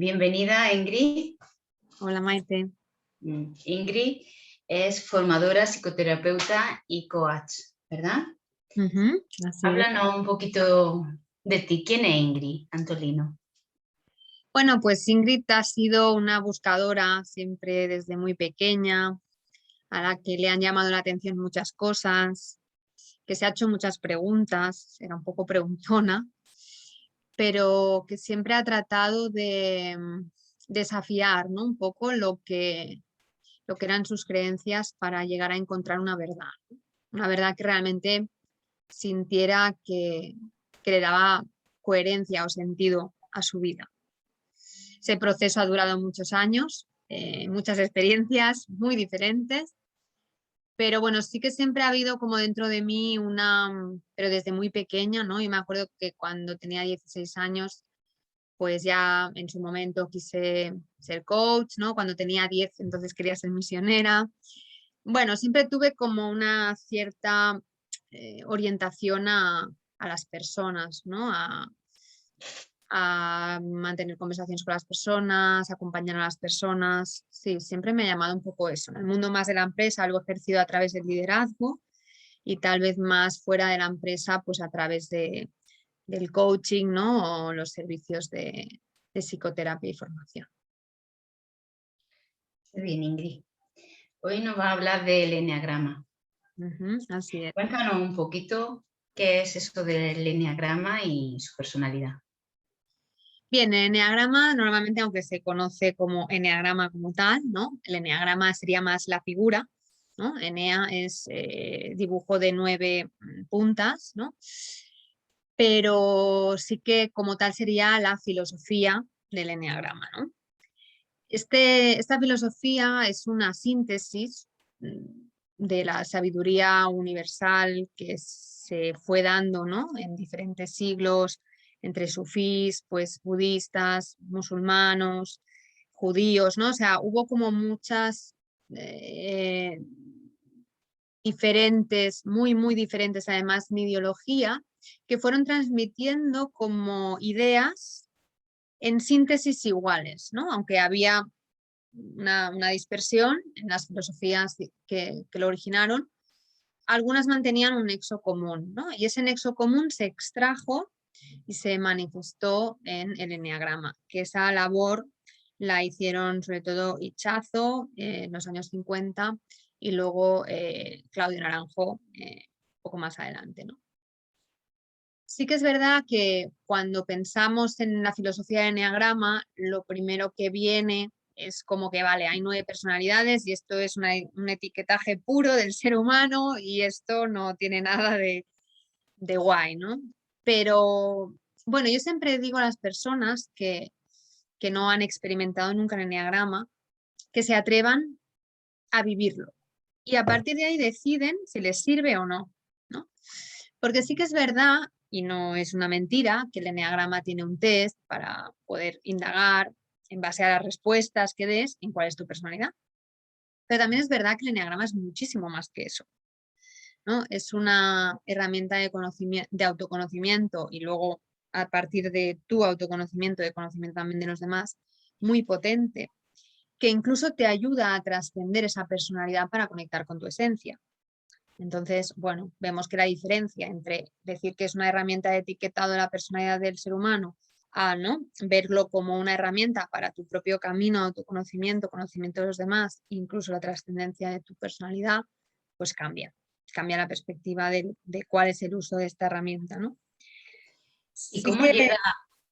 Bienvenida, Ingrid. Hola, Maite. Ingrid es formadora, psicoterapeuta y coach, ¿verdad? Así es. Háblanos un poquito de ti. ¿Quién es Ingrid Antolino? Bueno, pues Ingrid ha sido una buscadora siempre desde muy pequeña, a la que le han llamado la atención muchas cosas, que se ha hecho muchas preguntas, era un poco preguntona, pero que siempre ha tratado de desafiar, ¿no? Un poco lo que eran sus creencias para llegar a encontrar una verdad, ¿no? Una verdad que realmente sintiera que le daba coherencia o sentido a su vida. Ese proceso ha durado muchos años, muchas experiencias muy diferentes, pero bueno, sí que siempre ha habido como dentro de mí pero desde muy pequeña, ¿no? Y me acuerdo que cuando tenía 16 años, pues ya en su momento quise ser coach, ¿no? Cuando tenía 10, entonces quería ser misionera. Bueno, siempre tuve como una cierta orientación a las personas, ¿no? A mantener conversaciones con las personas, acompañar a las personas. Sí, siempre me ha llamado un poco eso. En el mundo más de la empresa lo he ejercido a través del liderazgo y tal vez más fuera de la empresa, pues a través del coaching, ¿no? O los servicios de psicoterapia y formación. Muy bien, Ingrid. Hoy nos va a hablar del eneagrama. Así es. Cuéntanos un poquito qué es eso del eneagrama y su personalidad. Bien, el eneagrama normalmente, aunque se conoce como eneagrama como tal, ¿no? El eneagrama sería más la figura, ¿no? Enea es dibujo de 9 puntas, ¿no? Pero sí que como tal sería la filosofía del eneagrama, ¿no? Esta filosofía es una síntesis de la sabiduría universal que se fue dando, ¿no? En diferentes siglos, entre sufís, pues budistas, musulmanos, judíos, ¿no? O sea, hubo como muchas diferentes, muy, muy diferentes además en ideología, que fueron transmitiendo como ideas en síntesis iguales, ¿no? Aunque había una dispersión en las filosofías que lo originaron, algunas mantenían un nexo común, ¿no? Y ese nexo común se extrajo y se manifestó en el eneagrama, que esa labor la hicieron sobre todo Ichazo en los años 50 y luego Claudio Naranjo un poco más adelante, ¿no? Sí que es verdad que cuando pensamos en la filosofía del eneagrama, lo primero que viene es como que, vale, hay 9 personalidades y esto es un etiquetaje puro del ser humano y esto no tiene nada de guay, ¿no? Pero bueno, yo siempre digo a las personas que no han experimentado nunca el eneagrama, que se atrevan a vivirlo y a partir de ahí deciden si les sirve o no, ¿no? Porque sí que es verdad, y no es una mentira, que el eneagrama tiene un test para poder indagar en base a las respuestas que des en cuál es tu personalidad. Pero también es verdad que el eneagrama es muchísimo más que eso, ¿no? Es una herramienta de autoconocimiento y luego a partir de tu autoconocimiento, de conocimiento también de los demás, muy potente, que incluso te ayuda a trascender esa personalidad para conectar con tu esencia. Entonces, bueno, vemos que la diferencia entre decir que es una herramienta de etiquetado de la personalidad del ser humano a, ¿no?, verlo como una herramienta para tu propio camino, autoconocimiento, conocimiento de los demás, incluso la trascendencia de tu personalidad, pues cambia la perspectiva de cuál es el uso de esta herramienta, ¿no? ¿Y Sí que...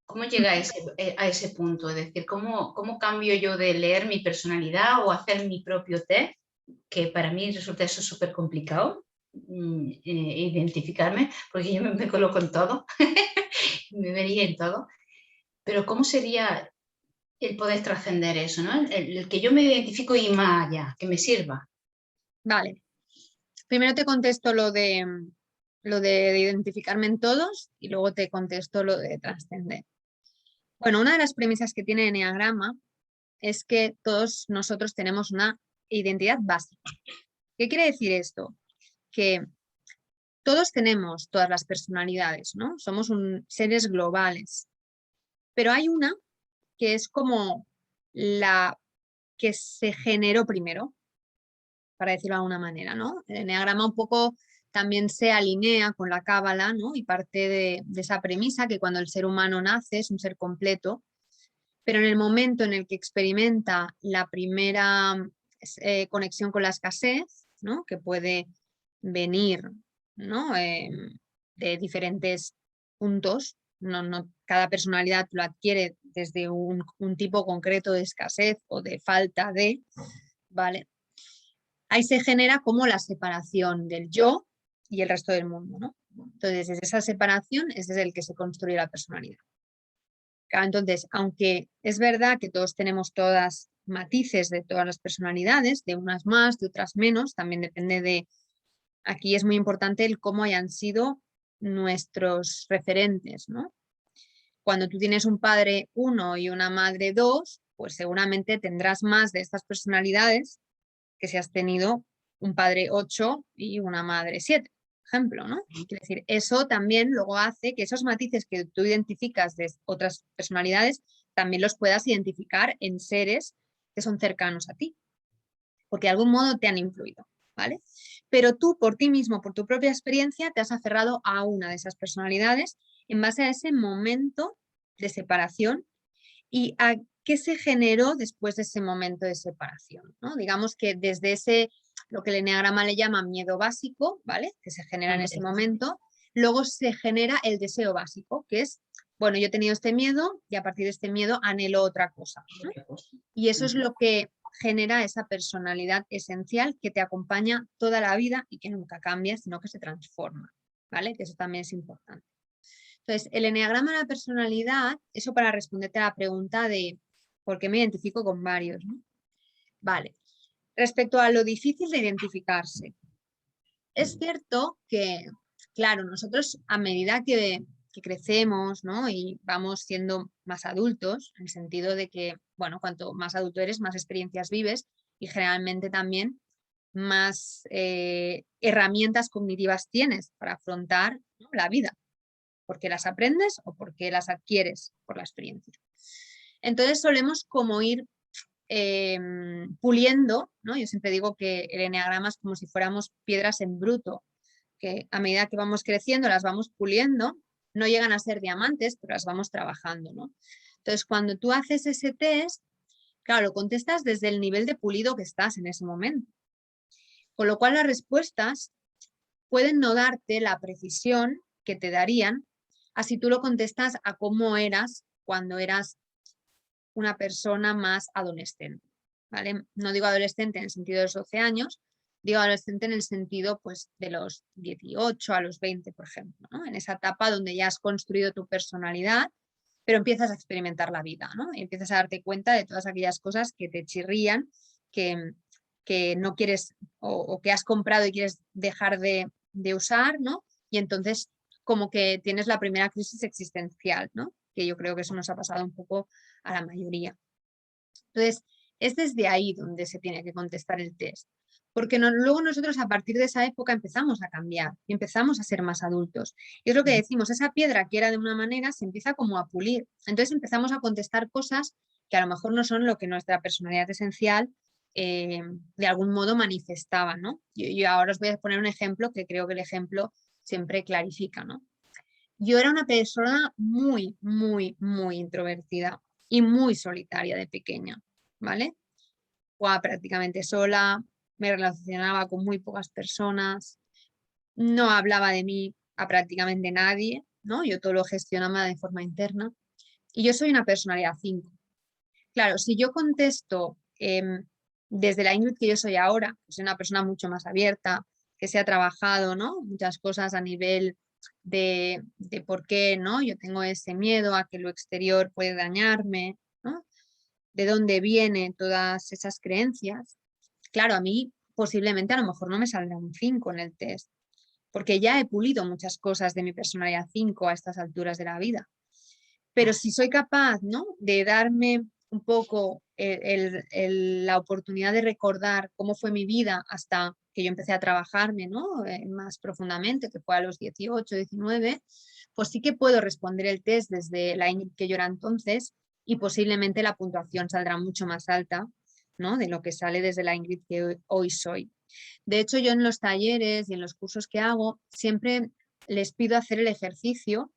cómo llega a ese punto? Es decir, ¿cómo cambio yo de leer mi personalidad o hacer mi propio test? Que para mí resulta eso súper complicado, identificarme, porque yo me coloco en todo, me vería en todo. Pero ¿cómo sería el poder trascender eso, ¿no? El que yo me identifico y más allá, que me sirva. Vale. Primero te contesto lo de identificarme en todos y luego te contesto lo de trascender. Bueno, una de las premisas que tiene Eneagrama es que todos nosotros tenemos una identidad básica. ¿Qué quiere decir esto? Que todos tenemos todas las personalidades, ¿no? Somos seres globales, pero hay una que es como la que se generó primero, para decirlo de alguna manera, ¿no? El eneagrama un poco también se alinea con la cábala, ¿no? Y parte de esa premisa que cuando el ser humano nace es un ser completo, pero en el momento en el que experimenta la primera conexión con la escasez, ¿no? Que puede venir, ¿no? De diferentes puntos, no, cada personalidad lo adquiere desde un tipo concreto de escasez o de falta de, ¿vale? Ahí se genera como la separación del yo y el resto del mundo, ¿no? Entonces, desde esa separación es desde el que se construye la personalidad. Entonces, aunque es verdad que todos tenemos todas matices de todas las personalidades, de unas más, de otras menos, también depende de, aquí es muy importante el cómo hayan sido nuestros referentes, ¿no? Cuando tú tienes un padre 1 y una madre 2, pues seguramente tendrás más de estas personalidades que si has tenido un padre 8 y una madre 7, por ejemplo, ¿no? Quiere decir, eso también luego hace que esos matices que tú identificas de otras personalidades también los puedas identificar en seres que son cercanos a ti, porque de algún modo te han influido, ¿vale? Pero tú por ti mismo, por tu propia experiencia, te has aferrado a una de esas personalidades en base a ese momento de separación y a qué se generó después de ese momento de separación, ¿no? Digamos que desde ese, lo que el eneagrama le llama miedo básico, ¿vale? Que se genera en ese momento, luego se genera el deseo básico, que es, bueno, yo he tenido este miedo y a partir de este miedo anhelo otra cosa, ¿no? Y eso es lo que genera esa personalidad esencial que te acompaña toda la vida y que nunca cambia, sino que se transforma, ¿vale? Que eso también es importante. Entonces, el eneagrama de la personalidad, eso para responderte a la pregunta de por qué me identifico con varios, ¿no? Vale. Respecto a lo difícil de identificarse, es cierto que, claro, nosotros a medida que crecemos, ¿no? Y vamos siendo más adultos, en el sentido de que, bueno, cuanto más adulto eres, más experiencias vives y generalmente también más herramientas cognitivas tienes para afrontar, ¿no?, la vida, porque las aprendes o porque las adquieres por la experiencia. Entonces solemos como ir puliendo, ¿no? Yo siempre digo que el eneagrama es como si fuéramos piedras en bruto, que a medida que vamos creciendo las vamos puliendo, no llegan a ser diamantes, pero las vamos trabajando, ¿no? Entonces cuando tú haces ese test, claro, lo contestas desde el nivel de pulido que estás en ese momento. Con lo cual las respuestas pueden no darte la precisión que te darían así tú lo contestas a cómo eras cuando eras una persona más adolescente, ¿vale? No digo adolescente en el sentido de los 12 años, digo adolescente en el sentido pues, de los 18 a los 20, por ejemplo, ¿no? En esa etapa donde ya has construido tu personalidad, pero empiezas a experimentar la vida, ¿no? Y empiezas a darte cuenta de todas aquellas cosas que te chirrían, que no quieres o que has comprado y quieres dejar de usar, ¿no? Y entonces como que tienes la primera crisis existencial, ¿no? Que yo creo que eso nos ha pasado un poco a la mayoría. Entonces, es desde ahí donde se tiene que contestar el test. Porque luego nosotros a partir de esa época empezamos a cambiar y empezamos a ser más adultos. Y es lo que decimos, esa piedra que era de una manera se empieza como a pulir. Entonces empezamos a contestar cosas que a lo mejor no son lo que nuestra personalidad esencial de algún modo manifestaba, ¿no? Yo ahora os voy a poner un ejemplo que creo que el ejemplo siempre clarifica, ¿no? Yo era una persona muy, muy, muy introvertida y muy solitaria de pequeña, ¿vale? Jugaba prácticamente sola, me relacionaba con muy pocas personas, no hablaba de mí a prácticamente nadie, ¿no? Yo todo lo gestionaba de forma interna y yo soy una personalidad 5. Claro, si yo contesto desde la Ingrid que yo soy ahora, que soy una persona mucho más abierta, que se ha trabajado, ¿no? Muchas cosas a nivel de por qué, ¿no? Yo tengo ese miedo a que lo exterior puede dañarme, ¿no? De dónde vienen todas esas creencias. Claro, a mí posiblemente a lo mejor no me saldrá un 5 en el test, porque ya he pulido muchas cosas de mi personalidad 5 a estas alturas de la vida. Pero si soy capaz, ¿no?, de darme un poco la oportunidad de recordar cómo fue mi vida hasta que yo empecé a trabajarme, ¿no?, más profundamente, que fue a los 18, 19, pues sí que puedo responder el test desde la Ingrid que yo era entonces y posiblemente la puntuación saldrá mucho más alta, ¿no? De lo que sale desde la Ingrid que hoy soy. De hecho, yo en los talleres y en los cursos que hago siempre les pido hacer el ejercicio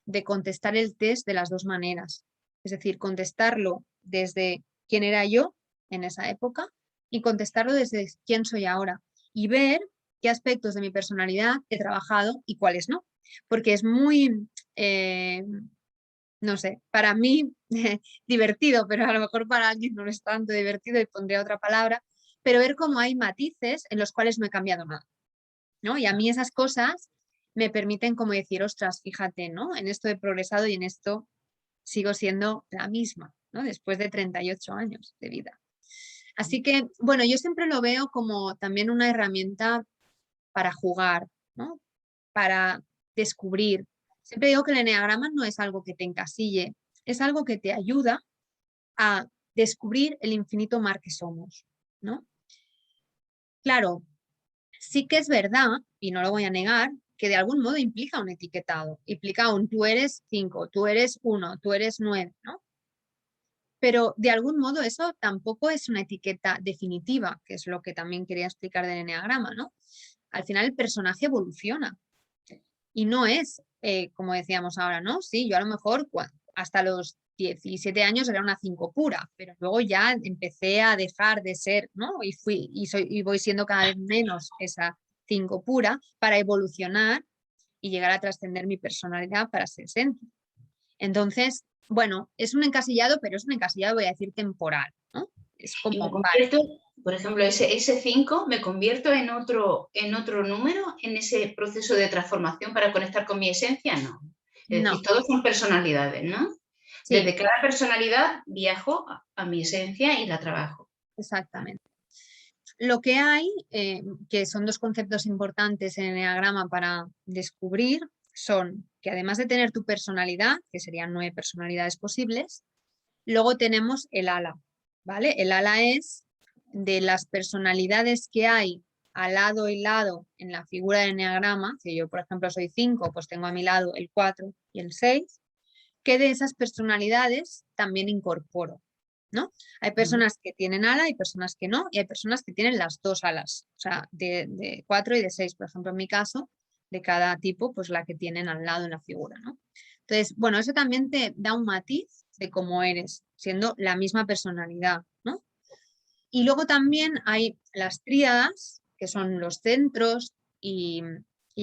de contestar el test de las dos maneras. Es decir, contestarlo desde quién era yo en esa época y contestarlo desde quién soy ahora y ver qué aspectos de mi personalidad he trabajado y cuáles no. Porque es muy, no sé, para mí divertido, pero a lo mejor para alguien no es tanto divertido y pondría otra palabra, pero ver cómo hay matices en los cuales no he cambiado nada, ¿no? Y a mí esas cosas me permiten como decir, ostras, fíjate, ¿no? En esto he progresado y en esto sigo siendo la misma, ¿no? Después de 38 años de vida. Así que, bueno, yo siempre lo veo como también una herramienta para jugar, ¿no? Para descubrir. Siempre digo que el eneagrama no es algo que te encasille, es algo que te ayuda a descubrir el infinito mar que somos, ¿no? Claro, sí que es verdad, y no lo voy a negar, que de algún modo implica un etiquetado, implica un tú eres 5, tú eres 1, tú eres 9, ¿no? Pero de algún modo eso tampoco es una etiqueta definitiva, que es lo que también quería explicar del eneagrama, ¿no? Al final el personaje evoluciona y no es, como decíamos ahora, ¿no? Sí, yo a lo mejor hasta los 17 años era una 5 pura, pero luego ya empecé a dejar de ser, ¿no? Y voy siendo cada vez menos esa 5 pura para evolucionar y llegar a trascender mi personalidad para ser Senti. Entonces, bueno, es un encasillado, pero es un encasillado, voy a decir, temporal, ¿no? Es Y me como, vale, convierto, por ejemplo, ese 5 me convierto en otro número en ese proceso de transformación para conectar con mi esencia, no. Es decir, no, todos son personalidades, ¿no? sí, Desde cada personalidad viajo a mi esencia y la trabajo. exactamente. Lo que hay, que son dos conceptos importantes en el eneagrama para descubrir, son que además de tener tu personalidad, que serían 9 personalidades posibles, luego tenemos el ala, ¿vale? El ala es de las personalidades que hay al lado y lado en la figura del eneagrama, si yo por ejemplo soy 5, pues tengo a mi lado el 4 y el 6, que de esas personalidades también incorporo, ¿no? Hay personas que tienen ala, hay personas que no, y hay personas que tienen las dos alas, o sea, de 4 y de 6, por ejemplo, en mi caso, de cada tipo, pues la que tienen al lado en la figura, ¿no? Entonces, bueno, eso también te da un matiz de cómo eres, siendo la misma personalidad, ¿no? Y luego también hay las tríadas, que son los centros, y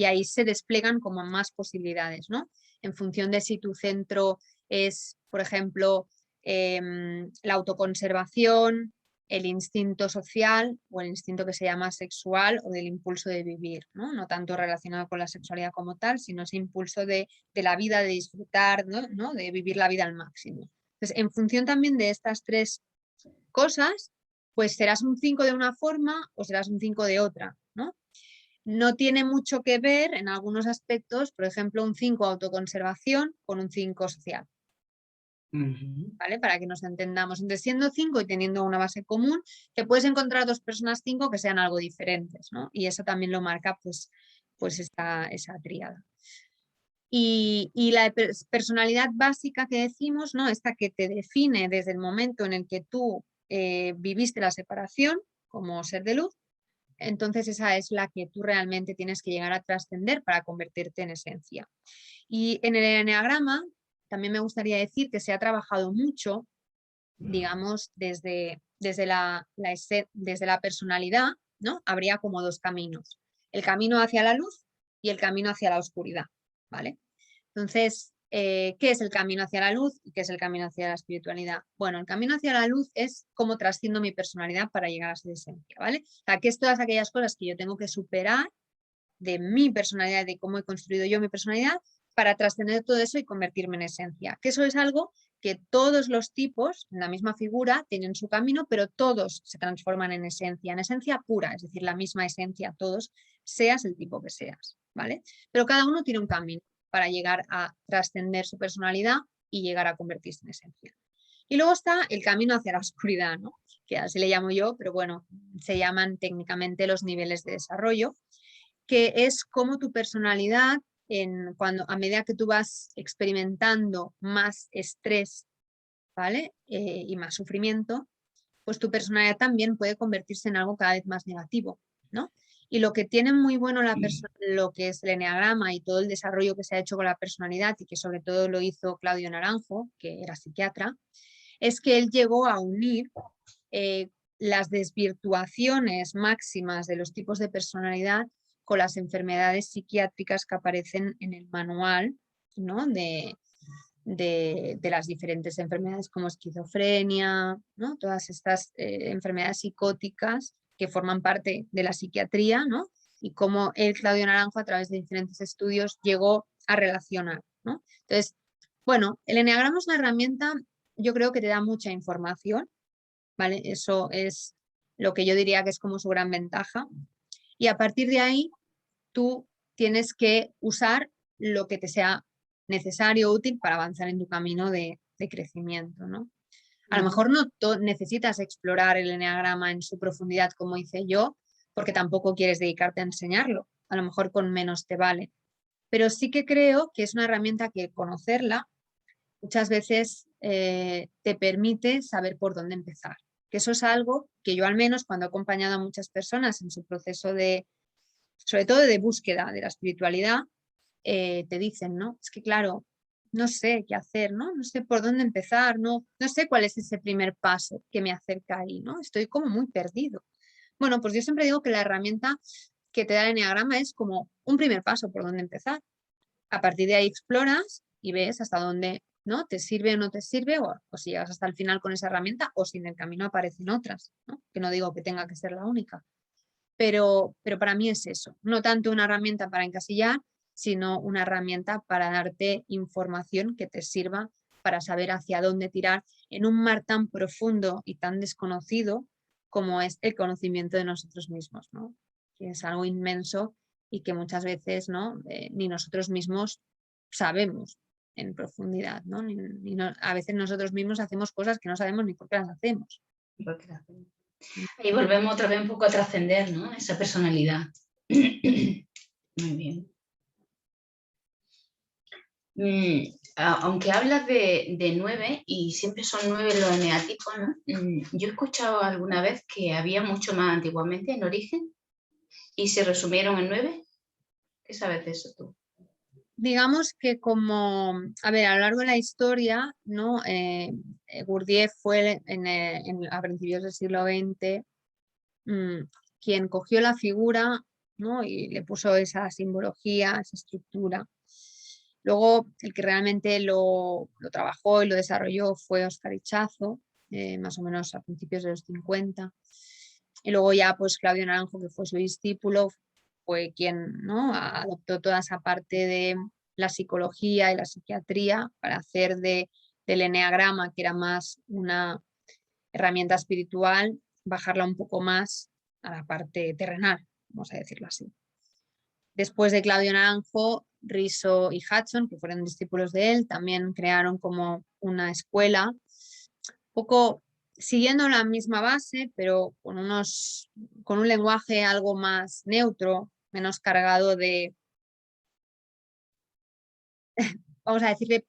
ahí se despliegan como más posibilidades, ¿no? En función de si tu centro es, por ejemplo, la autoconservación, el instinto social o el instinto que se llama sexual o del impulso de vivir, ¿no? No tanto relacionado con la sexualidad como tal, sino ese impulso de la vida, de disfrutar, ¿no? De vivir la vida al máximo. Entonces, en función también de estas tres cosas, pues serás un 5 de una forma o serás un 5 de otra, ¿no? No tiene mucho que ver en algunos aspectos, por ejemplo, un 5 autoconservación con un 5 social, ¿vale? Para que nos entendamos. Entonces, siendo 5 y teniendo una base común, te puedes encontrar dos personas 5 que sean algo diferentes, ¿no? Y eso también lo marca, pues esa tríada. Y la personalidad básica que decimos, ¿no? Esta que te define desde el momento en el que tú viviste la separación como ser de luz, entonces esa es la que tú realmente tienes que llegar a trascender para convertirte en esencia. Y en el eneagrama también me gustaría decir que se ha trabajado mucho, digamos, desde la personalidad, ¿no? Habría como dos caminos, el camino hacia la luz y el camino hacia la oscuridad, ¿vale? Entonces, ¿qué es el camino hacia la luz y qué es el camino hacia la espiritualidad? Bueno, el camino hacia la luz es cómo trasciendo mi personalidad para llegar a ser esencia, ¿vale? O sea, que es todas aquellas cosas que yo tengo que superar de mi personalidad, de cómo he construido yo mi personalidad, para trascender todo eso y convertirme en esencia. Que eso es algo que todos los tipos, en la misma figura, tienen su camino, pero todos se transforman en esencia pura, es decir, la misma esencia, todos, seas el tipo que seas, ¿vale? Pero cada uno tiene un camino para llegar a trascender su personalidad y llegar a convertirse en esencia. Y luego está el camino hacia la oscuridad, ¿no? Que así le llamo yo, pero bueno, se llaman técnicamente los niveles de desarrollo, que es como tu personalidad, a medida que tú vas experimentando más estrés ¿vale? Y más sufrimiento, pues tu personalidad también puede convertirse en algo cada vez más negativo, ¿no? Y lo que tiene muy bueno lo que es el eneagrama y todo el desarrollo que se ha hecho con la personalidad, y que sobre todo lo hizo Claudio Naranjo, que era psiquiatra, es que él llegó a unir las desvirtuaciones máximas de los tipos de personalidad con las enfermedades psiquiátricas que aparecen en el manual, ¿no? de las diferentes enfermedades como esquizofrenia, ¿no? Todas estas enfermedades psicóticas que forman parte de la psiquiatría, ¿no? Y cómo el Claudio Naranjo, a través de diferentes estudios, llegó a relacionar, ¿no? Entonces, bueno, el eneagrama es una herramienta, yo creo que te da mucha información, ¿vale? Eso es lo que yo diría que es como su gran ventaja. Y a partir de ahí, tú tienes que usar lo que te sea necesario, útil para avanzar en tu camino de crecimiento, ¿no? A lo mejor no necesitas explorar el eneagrama en su profundidad como hice yo, porque tampoco quieres dedicarte a enseñarlo. A lo mejor con menos te vale. Pero sí que creo que es una herramienta que conocerla muchas veces te permite saber por dónde empezar. Que eso es algo que yo al menos cuando he acompañado a muchas personas en su proceso sobre todo de búsqueda de la espiritualidad, te dicen, ¿no? Es que claro, no sé qué hacer, ¿no? No sé por dónde empezar, no sé cuál es ese primer paso que me acerca ahí, ¿no? Estoy como muy perdido. Bueno, pues yo siempre digo que la herramienta que te da el eneagrama es como un primer paso por dónde empezar. A partir de ahí exploras y ves hasta dónde, ¿no? Te sirve o no te sirve, o si llegas hasta el final con esa herramienta, o si en el camino aparecen otras, ¿no? Que no digo que tenga que ser la única. Pero para mí es eso, no tanto una herramienta para encasillar, sino una herramienta para darte información que te sirva para saber hacia dónde tirar en un mar tan profundo y tan desconocido como es el conocimiento de nosotros mismos, ¿no? Que es algo inmenso y que muchas veces, ¿no? Ni nosotros mismos sabemos en profundidad, ¿no? A veces nosotros mismos hacemos cosas que no sabemos ni por qué las hacemos. Ahí volvemos otra vez un poco a trascender, ¿no? Esa personalidad. Muy bien. Aunque hablas de 9 y siempre son 9 los eneatipos, ¿no? Yo he escuchado alguna vez que había mucho más antiguamente en origen y se resumieron en 9. ¿Qué sabes de eso tú? Digamos que como, a ver, a lo largo de la historia, ¿no? Gurdjieff fue a principios del siglo XX quien cogió la figura, ¿no? Y le puso esa simbología, esa estructura. Luego, el que realmente lo trabajó y lo desarrolló fue Óscar Ichazo, más o menos a principios de los 50. Y luego ya, pues Claudio Naranjo, que fue su discípulo, fue quien, ¿no? Adoptó toda esa parte de la psicología y la psiquiatría para hacer del eneagrama, que era más una herramienta espiritual, bajarla un poco más a la parte terrenal, vamos a decirlo así. Después de Claudio Naranjo, Riso y Hudson, que fueron discípulos de él, también crearon como una escuela, un poco siguiendo la misma base, pero con un lenguaje algo más neutro, menos cargado de, vamos a decirle,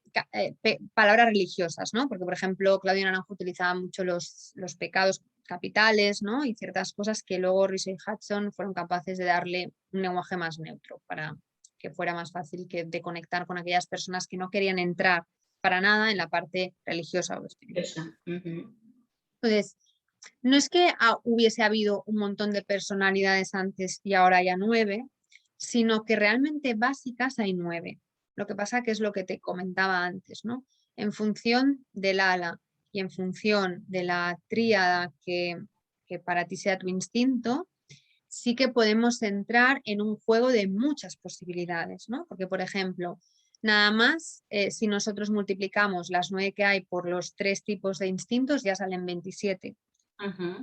palabras religiosas, ¿no? Porque, por ejemplo, Claudio Naranjo utilizaba mucho los pecados capitales, ¿no? Y ciertas cosas que luego Riso y Hudson fueron capaces de darle un lenguaje más neutro para que fuera más fácil de conectar con aquellas personas que no querían entrar para nada en la parte religiosa o espiritual. Entonces, no es que hubiese habido un montón de personalidades antes y ahora ya 9, sino que realmente básicas hay 9. Lo que pasa que es lo que te comentaba antes, ¿no? En función del ala y en función de la tríada que para ti sea tu instinto, sí que podemos entrar en un juego de muchas posibilidades, ¿no? Porque, por ejemplo, nada más si nosotros multiplicamos las 9 que hay por los 3 tipos de instintos, ya salen 27.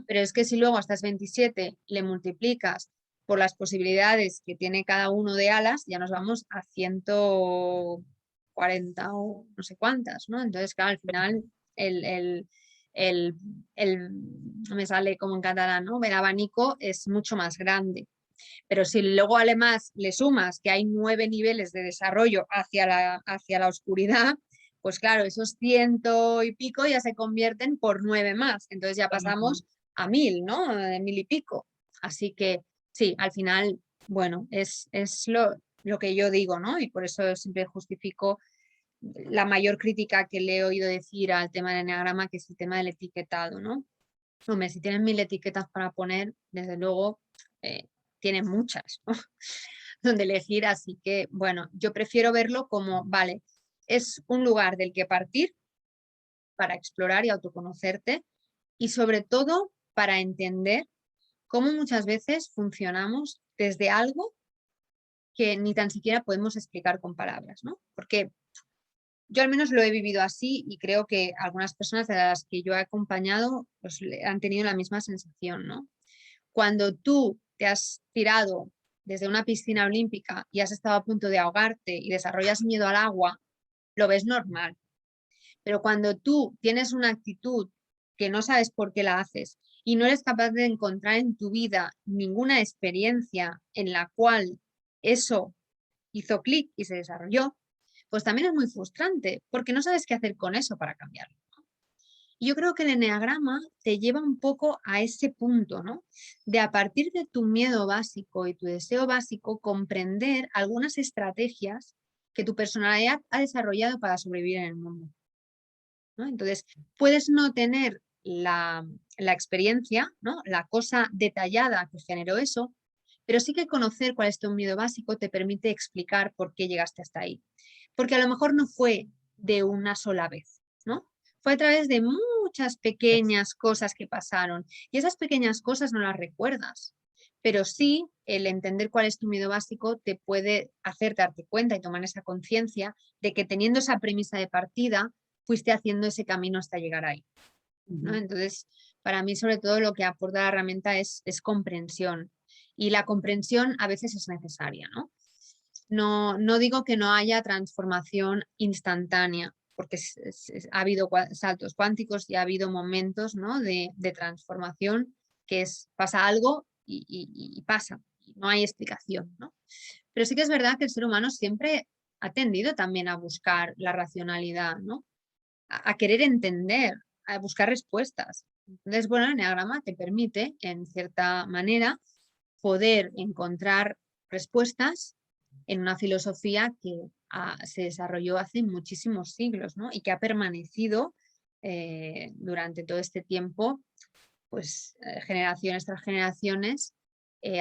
Pero es que si luego a estas 27 le multiplicas por las posibilidades que tiene cada uno de alas, ya nos vamos a 140 o no sé cuántas, ¿no? Entonces, claro, al final me sale como en catalán, ¿no? El abanico es mucho más grande. Pero si luego además le sumas que hay 9 niveles de desarrollo hacia la oscuridad, pues claro, esos 100 y pico ya se convierten por 9 más, entonces ya pasamos a 1000, ¿no? 1000 y pico. Así que sí, al final, bueno, es lo que yo digo, ¿no? Y por eso siempre justifico la mayor crítica que le he oído decir al tema del eneagrama, que es el tema del etiquetado, ¿no? Hombre, si tienen 1000 etiquetas para poner, desde luego tienen muchas, ¿no? Donde elegir, así que bueno, yo prefiero verlo como, vale, es un lugar del que partir para explorar y autoconocerte y sobre todo para entender cómo muchas veces funcionamos desde algo que ni tan siquiera podemos explicar con palabras, ¿no? Porque yo al menos lo he vivido así y creo que algunas personas de las que yo he acompañado pues, han tenido la misma sensación, ¿no? Cuando tú te has tirado desde una piscina olímpica y has estado a punto de ahogarte y desarrollas miedo al agua, lo ves normal. Pero cuando tú tienes una actitud que no sabes por qué la haces y no eres capaz de encontrar en tu vida ninguna experiencia en la cual eso hizo clic y se desarrolló, pues también es muy frustrante porque no sabes qué hacer con eso para cambiarlo. Y yo creo que el eneagrama te lleva un poco a ese punto, ¿no? De a partir de tu miedo básico y tu deseo básico, comprender algunas estrategias que tu personalidad ha desarrollado para sobrevivir en el mundo, ¿no? Entonces, puedes no tener la experiencia, ¿no? La cosa detallada que generó eso, pero sí que conocer cuál es tu miedo básico te permite explicar por qué llegaste hasta ahí. Porque a lo mejor no fue de una sola vez, ¿no? Fue a través de muchas pequeñas cosas que pasaron y esas pequeñas cosas no las recuerdas, pero sí el entender cuál es tu miedo básico te puede hacer darte cuenta y tomar esa conciencia de que teniendo esa premisa de partida fuiste haciendo ese camino hasta llegar ahí, ¿no? Entonces, para mí sobre todo lo que aporta la herramienta es comprensión y la comprensión a veces es necesaria, ¿no? No digo que no haya transformación instantánea, porque ha habido saltos cuánticos y ha habido momentos, ¿no? de transformación que pasa algo y pasa, no hay explicación, ¿no? Pero sí que es verdad que el ser humano siempre ha tendido también a buscar la racionalidad, ¿no? A querer entender, a buscar respuestas. Entonces, bueno, el eneagrama te permite, en cierta manera, poder encontrar respuestas en una filosofía que se desarrolló hace muchísimos siglos, ¿no? Y que ha permanecido durante todo este tiempo, pues generaciones tras generaciones,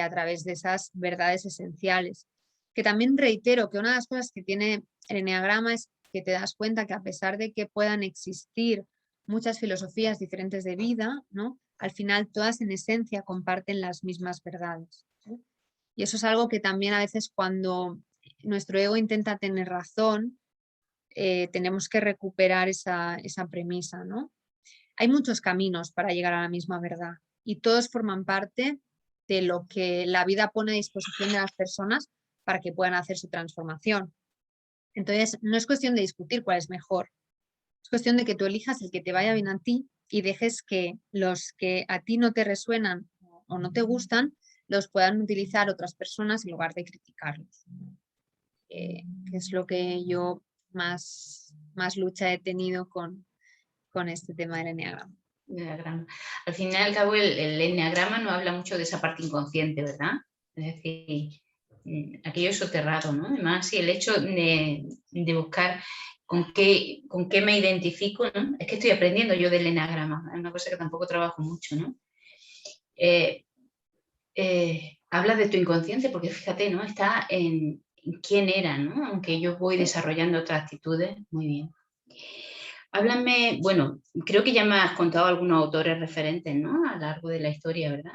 a través de esas verdades esenciales. Que también reitero que una de las cosas que tiene el eneagrama es que te das cuenta que a pesar de que puedan existir muchas filosofías diferentes de vida, ¿no? Al final todas en esencia comparten las mismas verdades, ¿sí? Y eso es algo que también a veces cuando nuestro ego intenta tener razón, tenemos que recuperar esa premisa, ¿no? Hay muchos caminos para llegar a la misma verdad y todos forman parte de lo que la vida pone a disposición de las personas para que puedan hacer su transformación. Entonces, no es cuestión de discutir cuál es mejor, es cuestión de que tú elijas el que te vaya bien a ti y dejes que los que a ti no te resuenan o no te gustan, los puedan utilizar otras personas en lugar de criticarlos. Que es lo que yo más lucha he tenido con este tema del eneagrama. Al fin y al cabo, el eneagrama no habla mucho de esa parte inconsciente, ¿verdad? Es decir, aquello soterrado, ¿no? Además, sí, el hecho de buscar con qué me identifico, ¿no? Es que estoy aprendiendo yo del eneagrama, es una cosa que tampoco trabajo mucho, ¿no? Habla de tu inconsciente, porque fíjate, ¿no? Está en quién era, ¿no? Aunque yo voy desarrollando otras actitudes, muy bien. Háblame, bueno, creo que ya me has contado algunos autores referentes, ¿no? A lo largo de la historia, ¿verdad?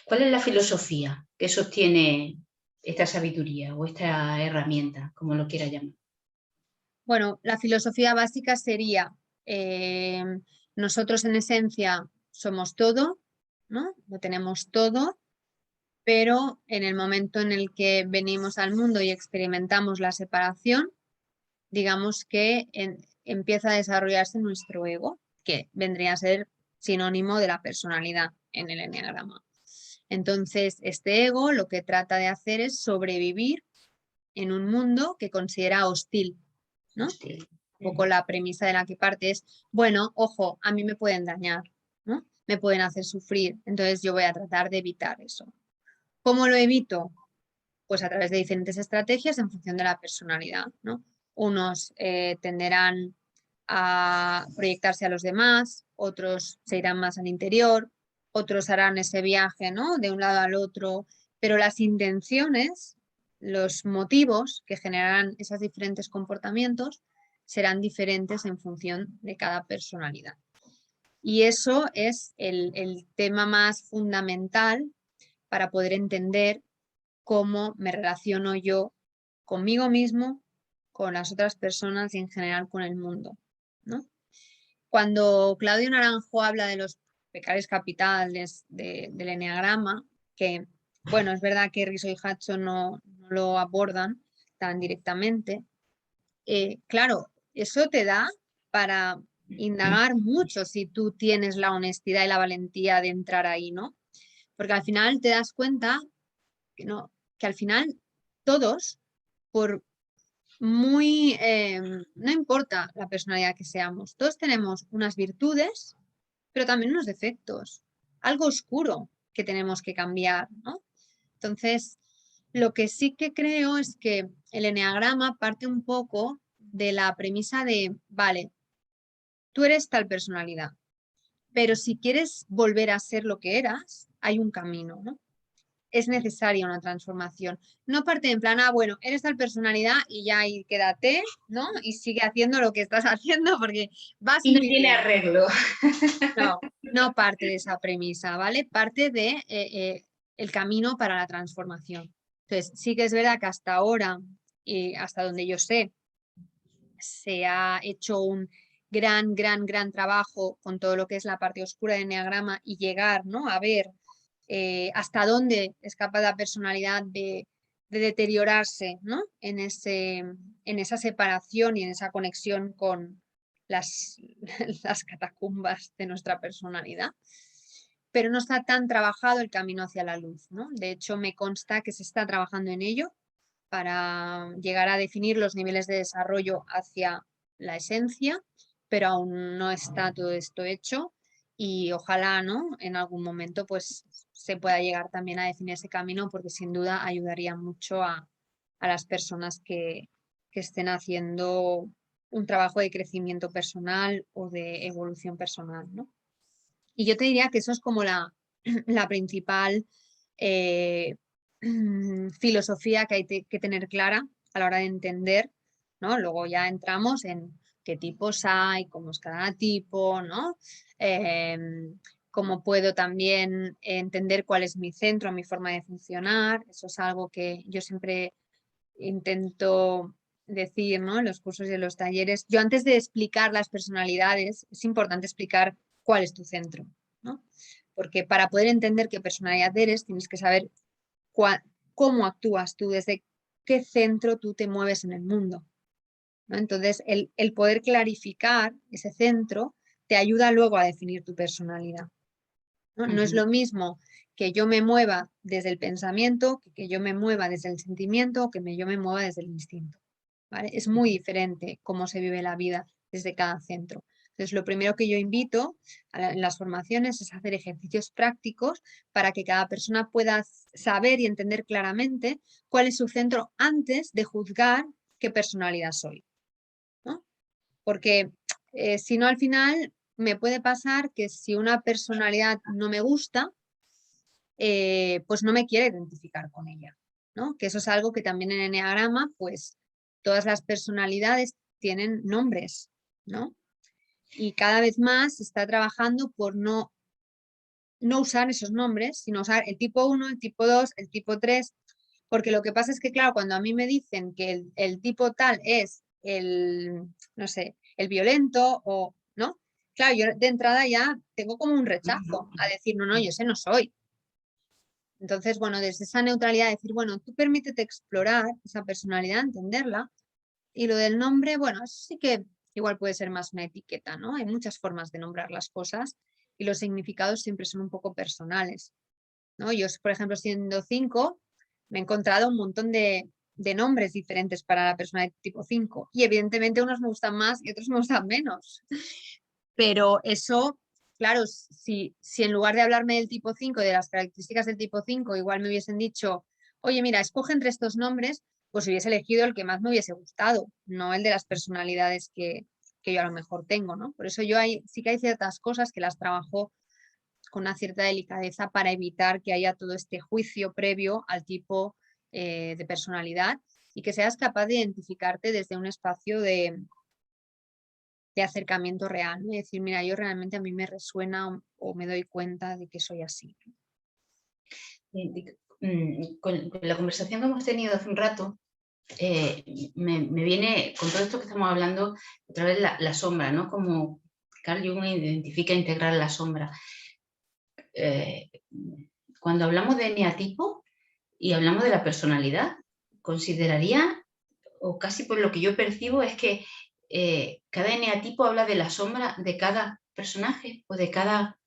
¿Cuál es la filosofía que sostiene esta sabiduría o esta herramienta, como lo quiera llamar? Bueno, la filosofía básica sería, nosotros en esencia somos todo, ¿no? Lo tenemos todo, pero en el momento en el que venimos al mundo y experimentamos la separación, digamos que empieza a desarrollarse nuestro ego, que vendría a ser sinónimo de la personalidad en el eneagrama. Entonces, este ego lo que trata de hacer es sobrevivir en un mundo que considera hostil, ¿no? Hostil. poco la premisa de la que parte es, bueno, ojo, a mí me pueden dañar, ¿no? Me pueden hacer sufrir, entonces yo voy a tratar de evitar eso. ¿Cómo lo evito? Pues a través de diferentes estrategias en función de la personalidad, ¿no? Unos tenderán a proyectarse a los demás, otros se irán más al interior, otros harán ese viaje, ¿no? De un lado al otro, pero las intenciones, los motivos que generarán esos diferentes comportamientos serán diferentes en función de cada personalidad. Y eso es el tema más fundamental para poder entender cómo me relaciono yo conmigo mismo, con las otras personas y en general con el mundo, ¿no? Cuando Claudio Naranjo habla de los pecados capitales del eneagrama, que bueno, es verdad que Riso y Hudson no lo abordan tan directamente, claro, eso te da para indagar mucho si tú tienes la honestidad y la valentía de entrar ahí, ¿no? Porque al final te das cuenta que, no, que al final todos, por muy, no importa la personalidad que seamos, todos tenemos unas virtudes, pero también unos defectos, algo oscuro que tenemos que cambiar, ¿no? Entonces, lo que sí que creo es que el eneagrama parte un poco de la premisa de, vale, tú eres tal personalidad, pero si quieres volver a ser lo que eras, hay un camino, ¿no? Es necesaria una transformación. No parte en plan, bueno, eres tal personalidad y ya ahí quédate, ¿no? Y sigue haciendo lo que estás haciendo porque vas Y no muy tiene bien. arreglo. No, no parte de esa premisa, ¿vale? Parte de el camino para la transformación. Entonces, sí que es verdad que hasta ahora, y hasta donde yo sé, se ha hecho un gran trabajo con todo lo que es la parte oscura del eneagrama y llegar, ¿no? A ver hasta dónde es capaz la personalidad de deteriorarse, ¿no? En esa separación y en esa conexión con las, las catacumbas de nuestra personalidad. Pero no está tan trabajado el camino hacia la luz, ¿no? De hecho, me consta que se está trabajando en ello para llegar a definir los niveles de desarrollo hacia la esencia, pero aún no está todo esto hecho y ojalá, ¿no? En algún momento pues se pueda llegar también a definir ese camino porque sin duda ayudaría mucho a las personas que estén haciendo un trabajo de crecimiento personal o de evolución personal, ¿no? Y yo te diría que eso es como la principal filosofía que hay que tener clara a la hora de entender, ¿no? Luego ya entramos en qué tipos hay, cómo es cada tipo, ¿no? Cómo puedo también entender cuál es mi centro, mi forma de funcionar. Eso es algo que yo siempre intento decir, ¿no? En los cursos y en los talleres. Yo antes de explicar las personalidades, es importante explicar cuál es tu centro, ¿no? Porque para poder entender qué personalidad eres, tienes que saber cómo actúas tú, desde qué centro tú te mueves en el mundo, ¿no? Entonces, el poder clarificar ese centro te ayuda luego a definir tu personalidad, ¿no? No es lo mismo que yo me mueva desde el pensamiento, que yo me mueva desde el sentimiento, o que yo me mueva desde el instinto, ¿vale? Es muy diferente cómo se vive la vida desde cada centro. Entonces, lo primero que yo invito en las formaciones es hacer ejercicios prácticos para que cada persona pueda saber y entender claramente cuál es su centro antes de juzgar qué personalidad soy, ¿no? Porque si no, al final me puede pasar que si una personalidad no me gusta, pues no me quiere identificar con ella, ¿no? Que eso es algo que también en Eneagrama, pues todas las personalidades tienen nombres, ¿no? Y cada vez más se está trabajando por no usar esos nombres, sino usar el tipo 1, el tipo 2, el tipo 3, porque lo que pasa es que, claro, cuando a mí me dicen que el tipo tal es no sé, el violento o, ¿no? Claro, yo de entrada ya tengo como un rechazo a decir, no, yo ese no soy. Entonces, bueno, desde esa neutralidad decir, bueno, tú permítete explorar esa personalidad, entenderla, y lo del nombre, bueno, eso sí que igual puede ser más una etiqueta, ¿no? Hay muchas formas de nombrar las cosas y los significados siempre son un poco personales, ¿no? Yo, por ejemplo, siendo 5, me he encontrado un montón de de nombres diferentes para la persona de tipo 5 y evidentemente unos me gustan más y otros me gustan menos. Pero eso, claro, si en lugar de hablarme del tipo 5, de las características del tipo 5, igual me hubiesen dicho, oye, mira, escoge entre estos nombres, pues hubiese elegido el que más me hubiese gustado, no el de las personalidades que yo a lo mejor tengo, ¿no? Por eso yo sí que hay ciertas cosas que las trabajo con una cierta delicadeza para evitar que haya todo este juicio previo al tipo de personalidad y que seas capaz de identificarte desde un espacio de acercamiento real, ¿no? Y decir, mira, yo realmente a mí me resuena o me doy cuenta de que soy así. Con la conversación que hemos tenido hace un rato, me viene, con todo esto que estamos hablando, otra vez la sombra, ¿no? Como Carl Jung identifica integrar la sombra. Cuando hablamos de eneatipo y hablamos de la personalidad, consideraría, o casi por lo que yo percibo, es que cada eneatipo habla de la sombra de cada personaje o de cada...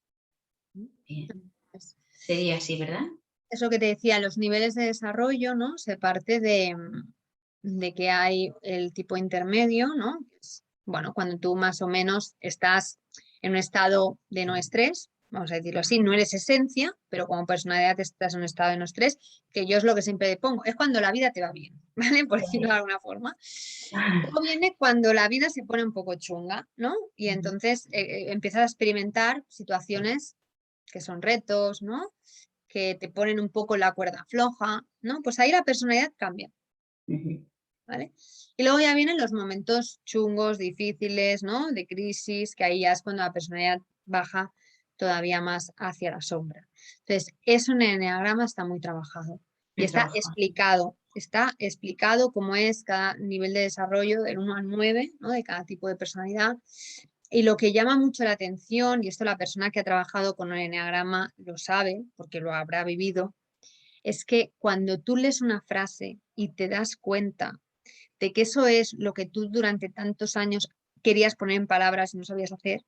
sería así, ¿verdad? Es lo que te decía, los niveles de desarrollo, ¿no? Se parte de que hay el tipo intermedio, ¿no? Bueno, cuando tú más o menos estás en un estado de no estrés, vamos a decirlo así, no eres esencia, pero como personalidad estás en un estado de no estrés, que yo es lo que siempre pongo, es cuando la vida te va bien, ¿vale? Por decirlo de alguna forma. Luego viene cuando la vida se pone un poco chunga, ¿no? Y entonces empiezas a experimentar situaciones que son retos, ¿no? Que te ponen un poco la cuerda floja, ¿no? Pues ahí la personalidad cambia, ¿vale? Y luego ya vienen los momentos chungos, difíciles, ¿no? De crisis, que ahí ya es cuando la personalidad baja todavía más hacia la sombra. Entonces, eso en el eneagrama está muy trabajado y está explicado cómo es cada nivel de desarrollo del 1 al 9, ¿no? De cada tipo de personalidad. Y lo que llama mucho la atención, y esto la persona que ha trabajado con el eneagrama lo sabe, porque lo habrá vivido, es que cuando tú lees una frase y te das cuenta de que eso es lo que tú durante tantos años querías poner en palabras y no sabías hacer,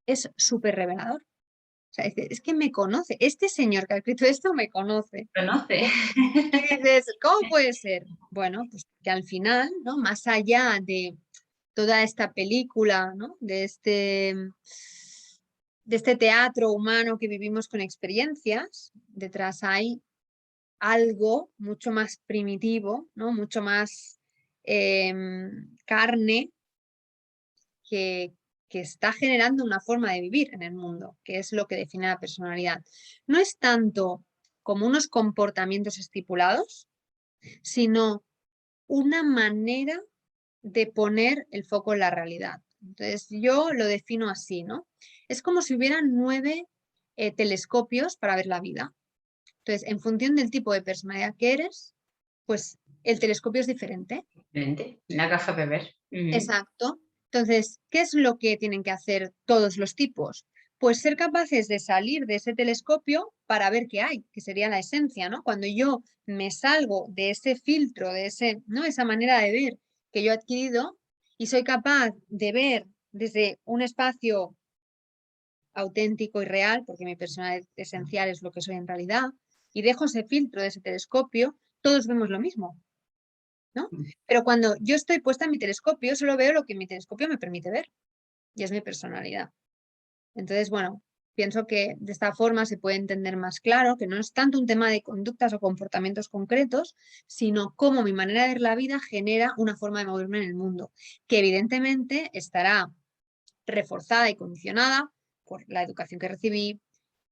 es súper revelador. O sea, es que me conoce, este señor que ha escrito esto me conoce. Conoce. Y dices, ¿cómo puede ser? Bueno, pues que al final, ¿no? Más allá de toda esta película, ¿no? De este teatro humano que vivimos con experiencias, detrás hay algo mucho más primitivo, ¿no? Mucho más carne que está generando una forma de vivir en el mundo, que es lo que define la personalidad. No es tanto como unos comportamientos estipulados, sino una manera de poner el foco en la realidad. Entonces, yo lo defino así, ¿no? Es como si hubieran 9 telescopios para ver la vida. Entonces, en función del tipo de personalidad que eres, pues el telescopio es diferente. La gafa de ver. Exacto. Entonces, ¿qué es lo que tienen que hacer todos los tipos? Pues ser capaces de salir de ese telescopio para ver qué hay, que sería la esencia, ¿no? Cuando yo me salgo de ese filtro, de ¿no? Esa manera de ver que yo he adquirido y soy capaz de ver desde un espacio auténtico y real, porque mi personalidad esencial es lo que soy en realidad, y dejo ese filtro de ese telescopio, todos vemos lo mismo, ¿no? Pero cuando yo estoy puesta en mi telescopio, solo veo lo que mi telescopio me permite ver, y es mi personalidad. Entonces, bueno, pienso que de esta forma se puede entender más claro que no es tanto un tema de conductas o comportamientos concretos, sino cómo mi manera de ver la vida genera una forma de moverme en el mundo, que evidentemente estará reforzada y condicionada por la educación que recibí,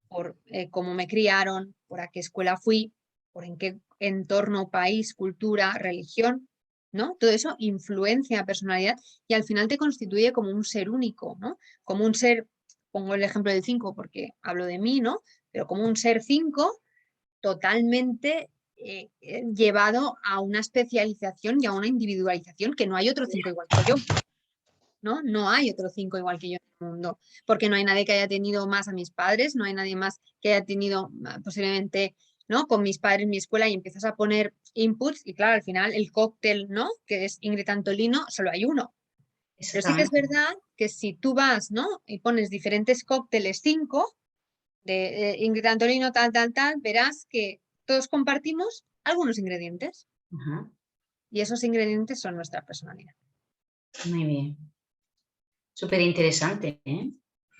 por cómo me criaron, por a qué escuela fui, por en qué entorno, país, cultura, religión, ¿no? Todo eso influencia la personalidad y al final te constituye como un ser único, ¿no? Como un ser, pongo el ejemplo del 5 porque hablo de mí, ¿no? Pero como un ser 5 totalmente llevado a una especialización y a una individualización que no hay otro 5 igual que yo. ¿No? No hay otro 5 igual que yo en el mundo, porque no hay nadie que haya tenido más a mis padres, no hay nadie más que haya tenido posiblemente, ¿no? Con mis padres en mi escuela y empiezas a poner inputs y claro, al final el cóctel, ¿no? Que es Ingrid Antolino, solo hay uno. Pero sí que es verdad que si tú vas, ¿no? Y pones diferentes cócteles 5 de Ingrid Antolino, tal, verás que todos compartimos algunos ingredientes. Y esos ingredientes son nuestra personalidad. Muy bien. Súper interesante, ¿eh?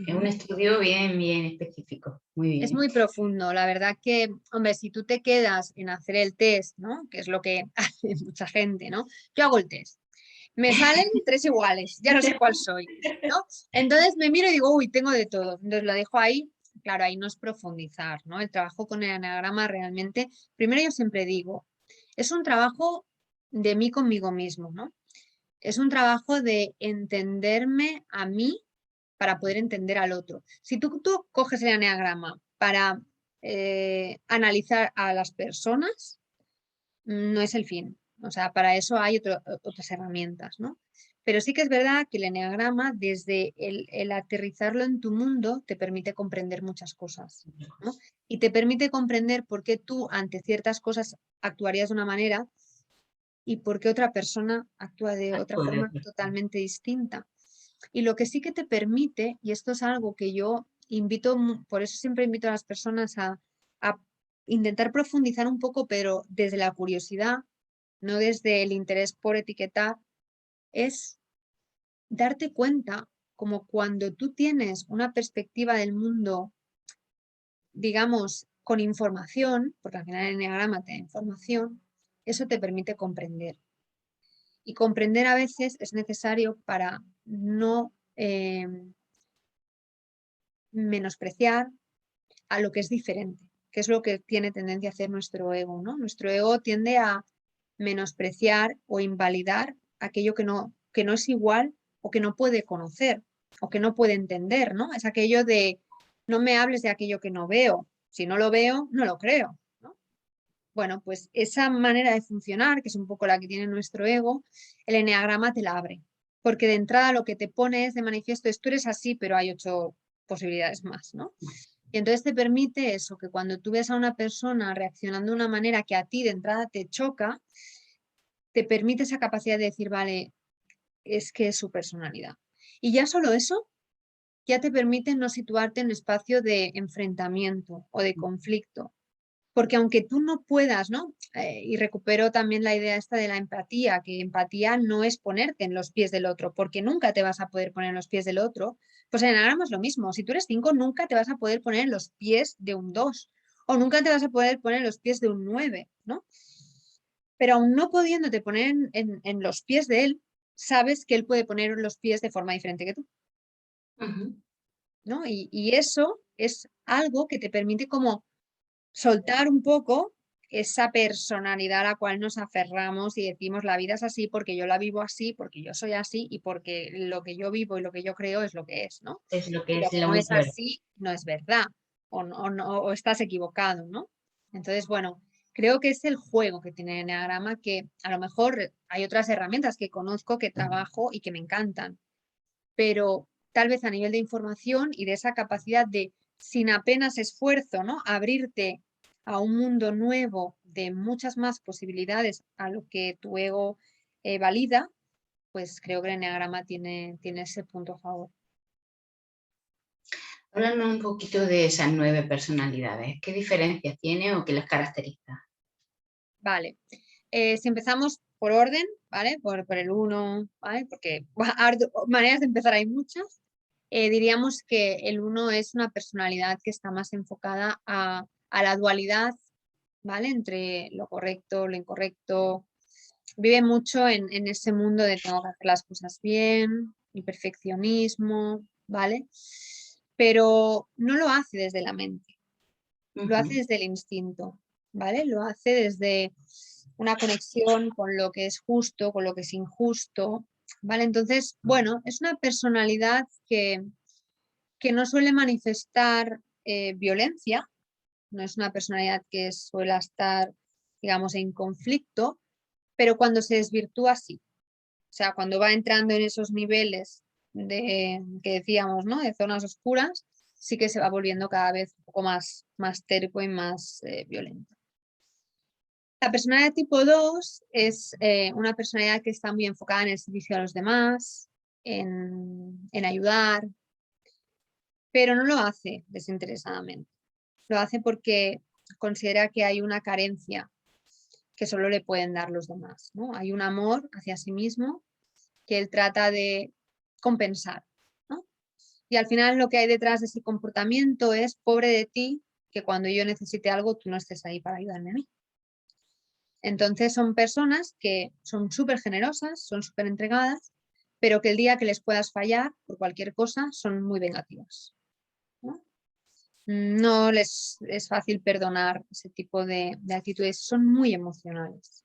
Es un estudio bien, bien específico. Muy Es bien. muy profundo, la verdad que, hombre, si tú te quedas en hacer el test, ¿no? Que es lo que hace mucha gente, ¿no? Yo hago el test, me salen 3 iguales, ya no sé cuál soy, ¿no? Entonces me miro y digo, uy, tengo de todo. Entonces lo dejo ahí, claro, ahí no es profundizar, ¿no? El trabajo con el eneagrama realmente, primero yo siempre digo, es un trabajo de mí conmigo mismo, ¿no? Es un trabajo de entenderme a mí para poder entender al otro. Si tú coges el eneagrama para analizar a las personas, no es el fin. O sea, para eso hay otras herramientas, ¿no? Pero sí que es verdad que el eneagrama, desde el aterrizarlo en tu mundo, te permite comprender muchas cosas, ¿no? Y te permite comprender por qué tú ante ciertas cosas actuarías de una manera y por qué otra persona actúa de otra forma totalmente distinta. Y lo que sí que te permite, y esto es algo que yo invito, por eso siempre invito a las personas a intentar profundizar un poco, pero desde la curiosidad, no desde el interés por etiquetar, es darte cuenta como cuando tú tienes una perspectiva del mundo, digamos, con información, porque al final el enneagrama te da información, eso te permite comprender. Y comprender a veces es necesario para no menospreciar a lo que es diferente, que es lo que tiene tendencia a hacer nuestro ego, ¿no? Nuestro ego tiende a menospreciar o invalidar aquello que no es igual o que no puede conocer o que no puede entender, ¿no? Es aquello de no me hables de aquello que no veo. Si no lo veo, no lo creo, ¿no? Bueno, pues esa manera de funcionar, que es un poco la que tiene nuestro ego, el eneagrama te la abre. Porque de entrada lo que te pone es de manifiesto es tú eres así, pero hay 8 posibilidades más, ¿no? Y entonces te permite eso, que cuando tú ves a una persona reaccionando de una manera que a ti de entrada te choca, te permite esa capacidad de decir, vale, es que es su personalidad. Y ya solo eso ya te permite no situarte en espacio de enfrentamiento o de conflicto. Porque aunque tú no puedas, ¿no? Y recupero también la idea esta de la empatía, que empatía no es ponerte en los pies del otro, porque nunca te vas a poder poner en los pies del otro. Pues en enagrama es lo mismo. Si tú eres 5, nunca te vas a poder poner en los pies de un 2 o nunca te vas a poder poner en los pies de un 9, ¿no? Pero aún no pudiéndote poner en los pies de él, sabes que él puede poner los pies de forma diferente que tú, ¿no? Y eso es algo que te permite como soltar un poco esa personalidad a la cual nos aferramos y decimos la vida es así porque yo la vivo así, porque yo soy así y porque lo que yo vivo y lo que yo creo es lo que es, ¿no? Es lo Y que lo es que lo no muy es fuerte. así no es verdad o estás equivocado, ¿no? Entonces, bueno, creo que es el juego que tiene el Enneagrama, que a lo mejor hay otras herramientas que conozco, que trabajo y que me encantan, pero tal vez a nivel de información y de esa capacidad de, sin apenas esfuerzo, ¿no? Abrirte a un mundo nuevo de muchas más posibilidades a lo que tu ego valida, pues creo que el enneagrama tiene ese punto a favor. Háblanos un poquito de esas 9 personalidades. ¿Qué diferencias tiene o qué las caracteriza? Vale. Si empezamos por orden, ¿vale? Por el 1, ¿vale? Porque maneras de empezar hay muchas. Diríamos que el 1 es una personalidad que está más enfocada a la dualidad, ¿vale? Entre lo correcto, lo incorrecto. Vive mucho en ese mundo de tengo que hacer las cosas bien, el perfeccionismo, ¿vale? Pero no lo hace desde la mente, lo hace desde el instinto, ¿vale? Lo hace desde una conexión con lo que es justo, con lo que es injusto, ¿vale? Entonces, bueno, es una personalidad que no suele manifestar violencia, no es una personalidad que suele estar, digamos, en conflicto, pero cuando se desvirtúa sí. O sea, cuando va entrando en esos niveles que decíamos, ¿no? De zonas oscuras, sí que se va volviendo cada vez un poco más terco y más violento. La personalidad tipo 2 es una personalidad que está muy enfocada en el servicio a los demás, en ayudar, pero no lo hace desinteresadamente. Lo hace porque considera que hay una carencia que solo le pueden dar los demás, ¿no? Hay un amor hacia sí mismo que él trata de compensar, ¿no? Y al final lo que hay detrás de ese comportamiento es: pobre de ti, que cuando yo necesite algo tú no estés ahí para ayudarme a mí. Entonces son personas que son súper generosas, son súper entregadas, pero que el día que les puedas fallar por cualquier cosa son muy vengativas, ¿no? No les es fácil perdonar ese tipo de actitudes, son muy emocionales.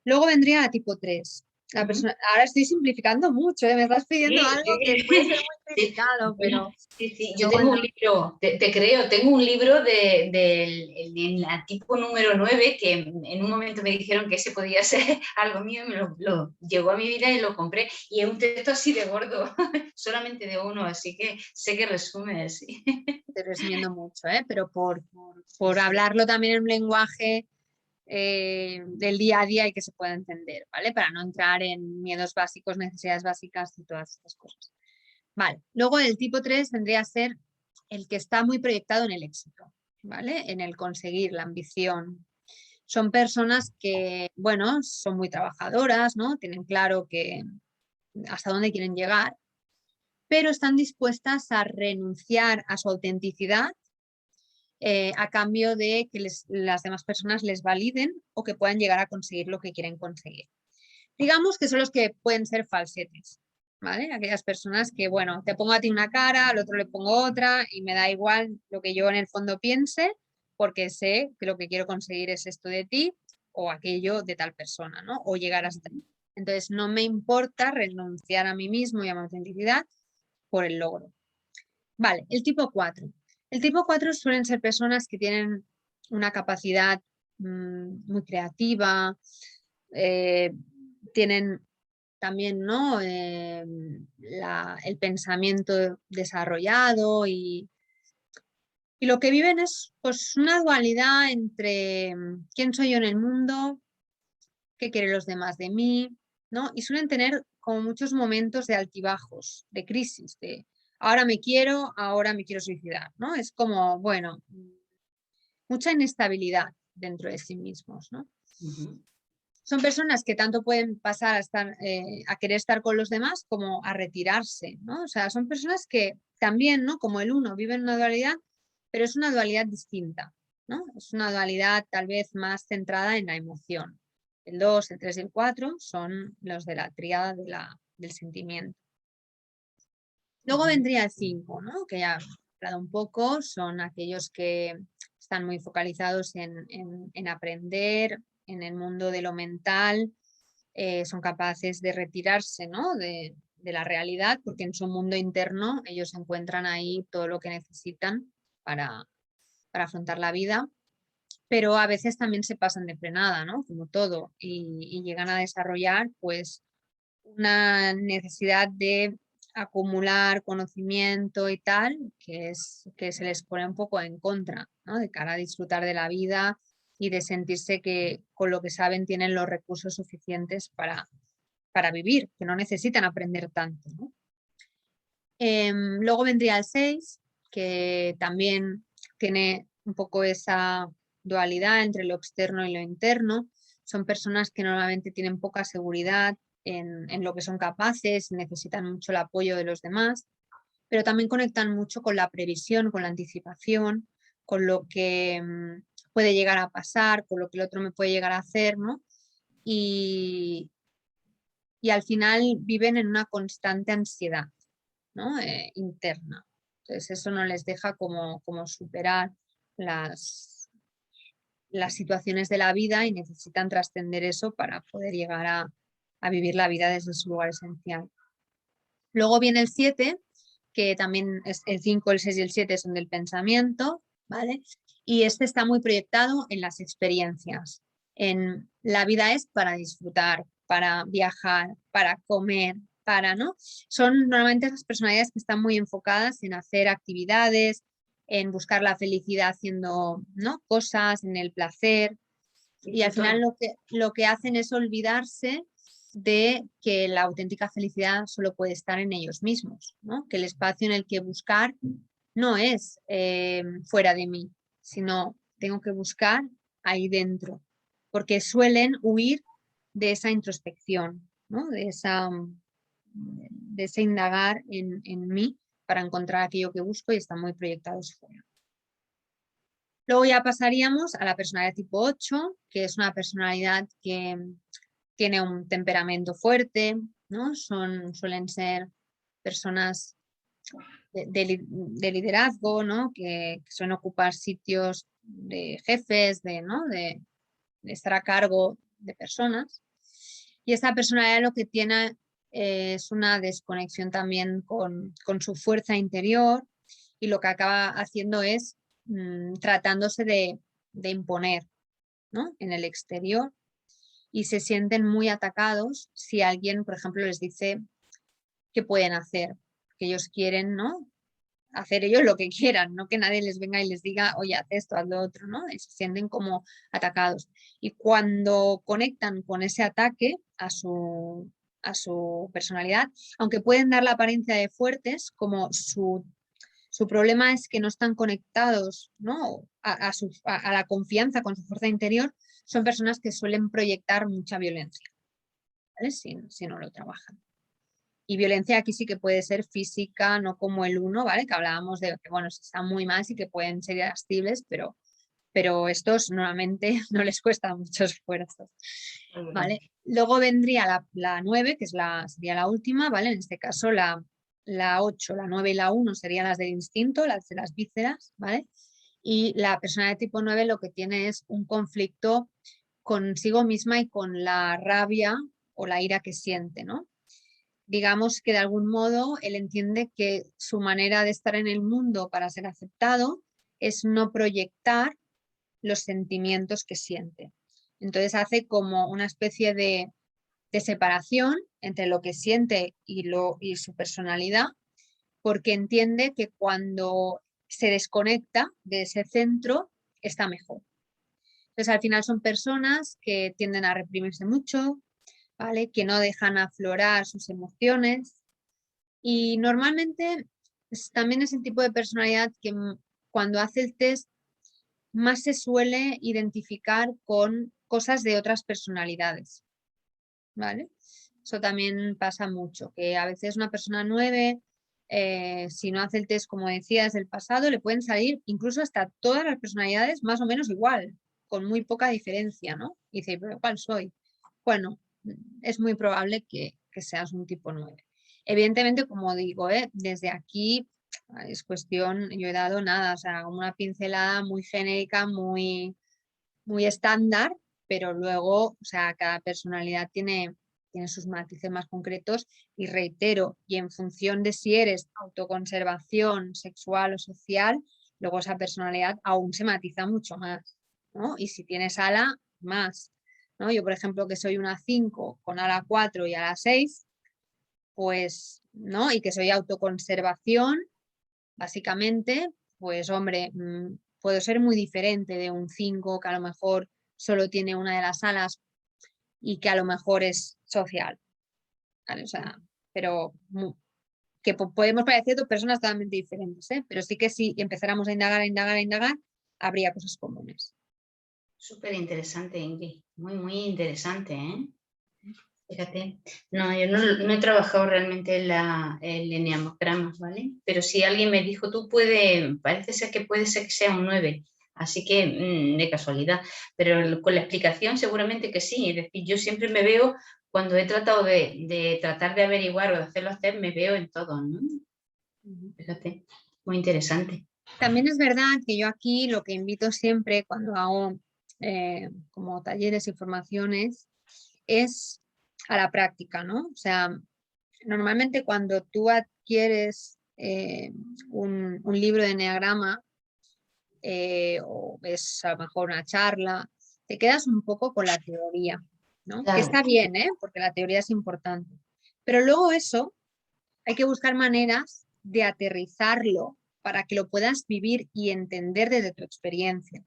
Luego vendría la tipo 3. La persona, ahora estoy simplificando mucho, me estás pidiendo Sí, algo que puede ser sí. muy criticado, pero Sí, sí, yo tengo bueno, un libro, te creo, tengo un libro de la tipo número 9 que en un momento me dijeron que ese podía ser algo mío, me lo llegó a mi vida y lo compré. Y es un texto así de gordo, solamente de uno, así que sé que resume, sí. estoy resumiendo mucho, pero Sí, por sí. hablarlo también en un lenguaje del día a día y que se pueda entender, ¿vale? Para no entrar en miedos básicos, necesidades básicas y todas estas cosas. Vale, luego el tipo 3 vendría a ser el que está muy proyectado en el éxito, ¿vale? En el conseguir, la ambición. Son personas que, bueno, son muy trabajadoras, ¿no? Tienen claro que hasta dónde quieren llegar, pero están dispuestas a renunciar a su autenticidad a cambio de que las demás personas les validen o que puedan llegar a conseguir lo que quieren conseguir. Digamos que son los que pueden ser falsetes, ¿vale? Aquellas personas que, bueno, te pongo a ti una cara, al otro le pongo otra y me da igual lo que yo en el fondo piense porque sé que lo que quiero conseguir es esto de ti o aquello de tal persona, ¿no? O llegar hasta ahí. Entonces no me importa renunciar a mí mismo y a mi autenticidad por el logro. Vale, el tipo 4. El tipo 4 suelen ser personas que tienen una capacidad muy creativa, eh, tienen también, ¿no? El pensamiento desarrollado y lo que viven es pues una dualidad entre quién soy yo en el mundo, qué quieren los demás de mí, ¿no? Y suelen tener como muchos momentos de altibajos, de crisis, de ahora me quiero suicidar, ¿no? Es como, bueno, mucha inestabilidad dentro de sí mismos, ¿no? Ujú. Son personas que tanto pueden pasar a, a querer estar con los demás como a retirarse, ¿no? O sea, son personas que también, ¿no? Como el uno, viven una dualidad, pero es una dualidad distinta, ¿no? Es una dualidad tal vez más centrada en la emoción. El 2, el 3 y el 4 son los de la tríada del sentimiento. Luego Ujú. vendría el 5, ¿no? Que ya he hablado un poco, son aquellos que están muy focalizados en aprender, en el mundo de lo mental, son capaces de retirarse, ¿no? de la realidad, porque en su mundo interno ellos encuentran ahí todo lo que necesitan para, para afrontar la vida, pero a veces también se pasan de frenada, ¿no? Como todo, y llegan a desarrollar pues una necesidad de acumular conocimiento y tal, que se les pone un poco en contra, ¿no? De cara a disfrutar de la vida y de sentirse que con lo que saben tienen los recursos suficientes para vivir, que no necesitan aprender tanto, ¿no? Luego vendría el 6, que también tiene un poco esa dualidad entre lo externo y lo interno. Son personas que normalmente tienen poca seguridad en lo que son capaces, necesitan mucho el apoyo de los demás, pero también conectan mucho con la previsión, con la anticipación, con lo que puede llegar a pasar, con lo que el otro me puede llegar a hacer, ¿no? Y, y al final viven en una constante ansiedad, ¿no? Interna. Entonces eso no les deja como superar las situaciones de la vida y necesitan trascender eso para poder llegar a vivir la vida desde su lugar esencial. Luego viene el 7, que también es el 5, el 6 y el 7 son del pensamiento, ¿vale? Y este está muy proyectado en las experiencias. En la vida es para disfrutar, para viajar, para comer, para, ¿no? Son normalmente esas personalidades que están muy enfocadas en hacer actividades, en buscar la felicidad haciendo, ¿no? Cosas, en el placer. Y al final lo que hacen es olvidarse de que la auténtica felicidad solo puede estar en ellos mismos, ¿no? Que el espacio en el que buscar no es fuera de mí, sino tengo que buscar ahí dentro. porque suelen huir de esa introspección, ¿no? De ese indagar en mí para encontrar aquello que busco y están muy proyectados fuera. Luego ya pasaríamos a la personalidad tipo 8, que es una personalidad que tiene un temperamento fuerte, ¿no? Suelen ser personas de liderazgo, ¿no? Que suelen ocupar sitios de jefes, ¿no? de estar a cargo de personas. Y esta personalidad lo que tiene es una desconexión también con su fuerza interior, y lo que acaba haciendo es tratándose de imponer, ¿no? En el exterior, y se sienten muy atacados si alguien, por ejemplo, les dice qué pueden hacer, que ellos quieren, ¿no? Hacer ellos lo que quieran, no que nadie les venga y les diga, oye, haz esto, haz lo otro, ¿no? Y se sienten como atacados. Y cuando conectan con ese ataque a su personalidad, aunque pueden dar la apariencia de fuertes, como su problema es que no están conectados, ¿no? a la confianza con su fuerza interior, son personas que suelen proyectar mucha violencia, ¿vale? Si no lo trabajan. Y violencia aquí sí que puede ser física, no como el 1, ¿vale? Que hablábamos de que, bueno, están muy mal y que pueden ser irascibles, pero estos normalmente no les cuesta mucho esfuerzo, ¿vale? Luego vendría la 9, que sería la última, ¿vale? En este caso la 8, la 9 y la 1 serían las del instinto, las de las vísceras, ¿vale? Y la persona de tipo 9 lo que tiene es un conflicto consigo misma y con la rabia o la ira que siente, ¿no? Digamos que de algún modo él entiende que su manera de estar en el mundo para ser aceptado es no proyectar los sentimientos que siente. Entonces hace como una especie de separación entre lo que siente y su personalidad, porque entiende que cuando se desconecta de ese centro está mejor. Entonces al final son personas que tienden a reprimirse mucho, ¿vale? Que no dejan aflorar sus emociones, y normalmente también es el tipo de personalidad que cuando hace el test más se suele identificar con cosas de otras personalidades, ¿vale? Eso también pasa mucho, que a veces una persona 9, si no hace el test, como decías, del pasado, le pueden salir incluso hasta todas las personalidades más o menos igual, con muy poca diferencia, ¿no? Y dice, ¿pero cuál soy? Bueno, es muy probable que seas un tipo 9. Evidentemente, como digo, desde aquí es cuestión, yo he dado nada, o sea, una pincelada muy genérica, muy, muy estándar, pero luego, o sea, cada personalidad tiene sus matices más concretos, y reitero, y en función de si eres autoconservación sexual o social, luego esa personalidad aún se matiza mucho más, ¿no? Y si tienes ala, más, ¿no? Yo, por ejemplo, que soy una 5 con ala 4 y ala 6, pues, ¿no? Y que soy autoconservación, básicamente, pues, hombre, puedo ser muy diferente de un 5 que a lo mejor solo tiene una de las alas y que a lo mejor es social, ¿vale? O sea, pero que podemos parecer dos personas totalmente diferentes, ¿eh? Pero sí que si empezáramos a indagar, habría cosas comunes. Súper interesante, Ingrid. Muy, muy interesante, ¿eh? Fíjate. No, yo no he trabajado realmente el enneagrama, ¿vale? Pero si alguien me dijo, parece ser que sea un 9, así que de casualidad. Pero con la explicación seguramente que sí. Es decir, yo siempre me veo, cuando he tratado de tratar de averiguar o de hacer los test, me veo en todo, ¿no? Fíjate, muy interesante. También es verdad que yo aquí lo que invito siempre cuando hago como talleres y formaciones es a la práctica, ¿no? O sea, normalmente cuando tú adquieres un libro de enneagrama o ves a lo mejor una charla, te quedas un poco con la teoría, ¿no? Claro. Que está bien, porque la teoría es importante. Pero luego eso hay que buscar maneras de aterrizarlo para que lo puedas vivir y entender desde tu experiencia.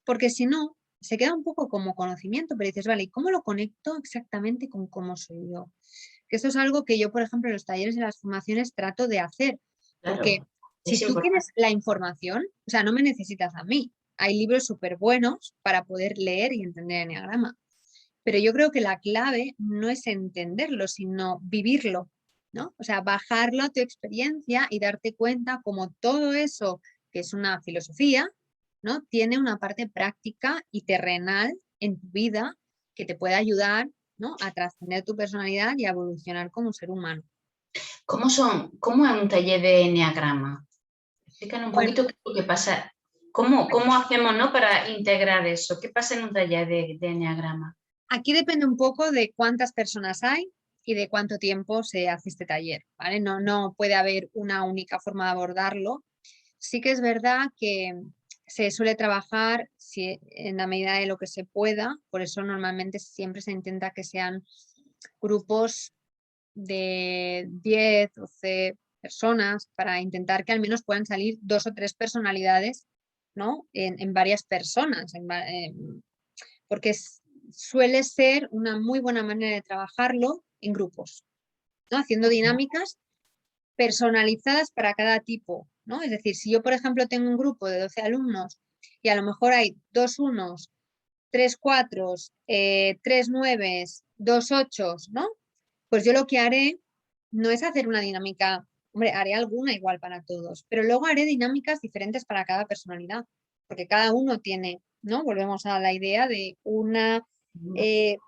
Porque si no, se queda un poco como conocimiento, pero dices, vale, ¿y cómo lo conecto exactamente con cómo soy yo? Que esto es algo que yo, por ejemplo, en los talleres y en las formaciones trato de hacer. Porque Claro, si tú tienes la información, o sea, no me necesitas a mí. hay libros súper buenos para poder leer y entender el eneagrama. Pero yo creo que la clave no es entenderlo, sino vivirlo, ¿no? O sea, bajarlo a tu experiencia y darte cuenta como todo eso, que es una filosofía, ¿no? Tiene una parte práctica y terrenal en tu vida que te puede ayudar, ¿no? A trascender tu personalidad y a evolucionar como ser humano. ¿Cómo es un taller de eneagrama? Explícanos un Bueno, poquito qué es lo que pasa. ¿Cómo hacemos, ¿no? para integrar eso? ¿Qué pasa en un taller de eneagrama? aquí depende un poco de cuántas personas hay y de cuánto tiempo se hace este taller, ¿vale? No puede haber una única forma de abordarlo. Sí que es verdad que se suele trabajar en la medida de lo que se pueda, por eso normalmente siempre se intenta que sean grupos de 10, 12 personas para intentar que al menos puedan salir 2 o 3 personalidades, ¿no? En varias personas, porque suele ser una muy buena manera de trabajarlo en grupos, ¿no? Haciendo dinámicas personalizadas para cada tipo, ¿no? Es decir, si yo, por ejemplo, tengo un grupo de 12 alumnos y a lo mejor hay 2 unos, 3 cuatros, 3 nueves, 2 ochos, ¿no? Pues yo lo que haré no es hacer una dinámica, hombre, haré alguna igual para todos, pero luego haré dinámicas diferentes para cada personalidad, porque cada uno tiene, ¿no? Volvemos a la idea de una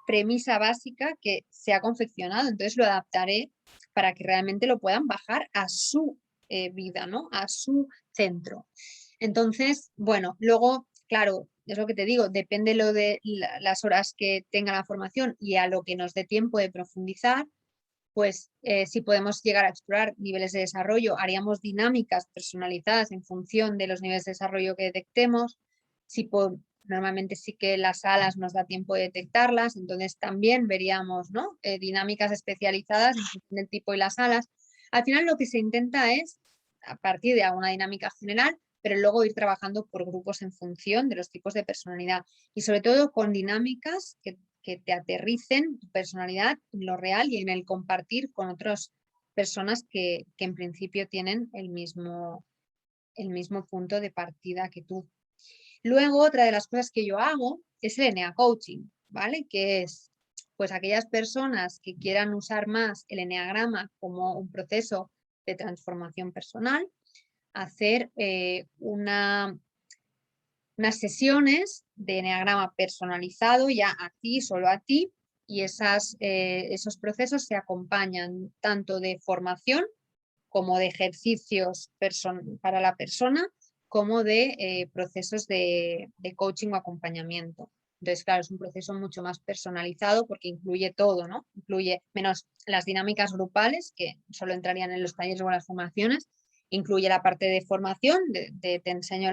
premisa básica que se ha confeccionado, entonces lo adaptaré para que realmente lo puedan bajar a su vida, ¿no? A su centro. Entonces, bueno, luego, claro, es lo que te digo, depende lo de las horas que tenga la formación y a lo que nos dé tiempo de profundizar, pues si podemos llegar a explorar niveles de desarrollo, haríamos dinámicas personalizadas en función de los niveles de desarrollo que detectemos. Si normalmente sí que las salas nos da tiempo de detectarlas, entonces también veríamos, ¿no? Dinámicas especializadas en función del tipo y las salas. Al final lo que se intenta es, a partir de alguna dinámica general, pero luego ir trabajando por grupos en función de los tipos de personalidad y sobre todo con dinámicas que te aterricen tu personalidad en lo real y en el compartir con otras personas que en principio tienen el mismo punto de partida que tú. Luego, otra de las cosas que yo hago es el Enea Coaching, ¿vale? Que es, pues, aquellas personas que quieran usar más el eneagrama como un proceso de transformación personal, hacer unas sesiones de eneagrama personalizado ya a ti, solo a ti, y esos procesos se acompañan tanto de formación como de ejercicios para la persona, como de procesos de coaching o acompañamiento. Entonces, claro, es un proceso mucho más personalizado porque incluye todo, ¿no? Incluye menos las dinámicas grupales, que solo entrarían en los talleres o las formaciones, incluye la parte de formación, te enseño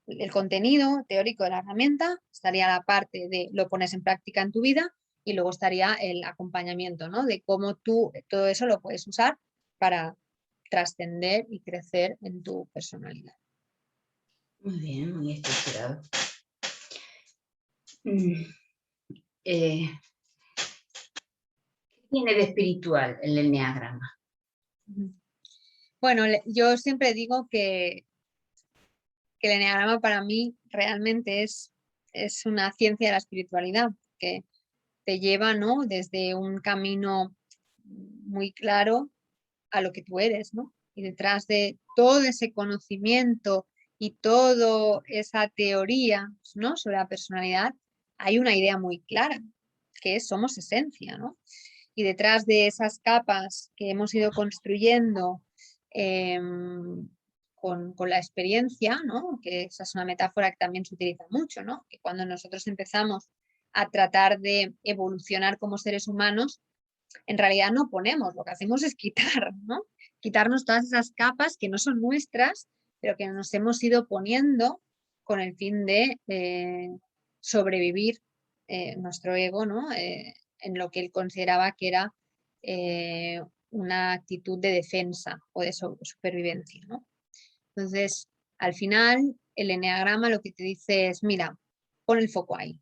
el contenido teórico de la herramienta, estaría la parte de lo pones en práctica en tu vida y luego estaría el acompañamiento, ¿no? De cómo tú todo eso lo puedes usar para trascender y crecer en tu personalidad. Muy bien, muy estructurado. ¿Qué tiene de espiritual el eneagrama? Bueno, yo siempre digo que el eneagrama para mí realmente es una ciencia de la espiritualidad, que te lleva, ¿no? Desde un camino muy claro a lo que tú eres, ¿no? Y detrás de todo ese conocimiento y toda esa teoría, ¿no? Sobre la personalidad, hay una idea muy clara, que es somos esencia, ¿no? Y detrás de esas capas que hemos ido construyendo eh, con la experiencia, ¿no? Que esa es una metáfora que también se utiliza mucho, ¿no? Que cuando nosotros empezamos a tratar de evolucionar como seres humanos, en realidad no ponemos, lo que hacemos es quitar, ¿no? Quitarnos todas esas capas que no son nuestras, pero que nos hemos ido poniendo con el fin de sobrevivir nuestro ego, ¿no? En lo que él consideraba que era eh, una actitud de defensa o de supervivencia, ¿no? Entonces, al final, el eneagrama lo que te dice es, mira, pon el foco ahí,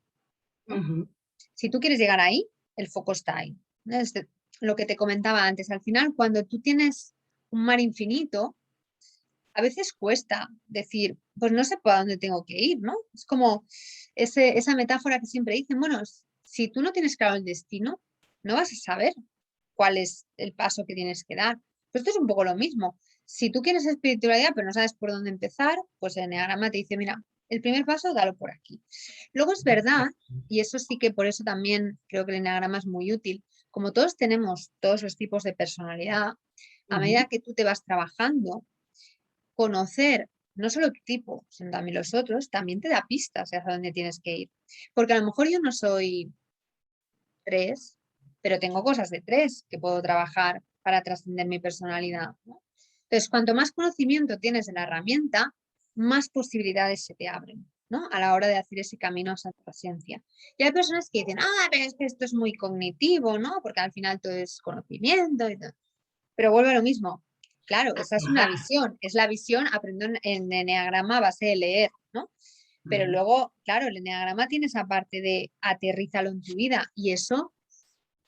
¿no? Si tú quieres llegar ahí, el foco está ahí. Es lo que te comentaba antes, al final, cuando tú tienes un mar infinito, a veces cuesta decir, pues no sé para dónde tengo que ir, ¿no? Es como esa metáfora que siempre dicen, bueno, si tú no tienes claro el destino, no vas a saber cuál es el paso que tienes que dar. Pues esto es un poco lo mismo. Si tú quieres espiritualidad pero no sabes por dónde empezar, pues el eneagrama te dice, mira, el primer paso dalo por aquí. Luego es verdad, y eso sí que por eso también creo que el eneagrama es muy útil, como todos tenemos todos los tipos de personalidad, a medida que tú te vas trabajando, conocer no solo tu tipo, sino también los otros, también te da pistas hacia dónde tienes que ir. Porque a lo mejor yo no soy 3, pero tengo cosas de 3 que puedo trabajar para trascender mi personalidad, ¿no? Entonces, cuanto más conocimiento tienes de la herramienta, más posibilidades se te abren, ¿no? A la hora de hacer ese camino a esa trascendencia. Y hay personas que dicen, pero es que esto es muy cognitivo, ¿no? Porque al final todo es conocimiento y todo. Pero vuelve a lo mismo. Claro, esa es una visión. Es la visión, aprendo en eneagrama a base de leer, ¿no? Pero luego, claro, el eneagrama tiene esa parte de aterrízalo en tu vida y eso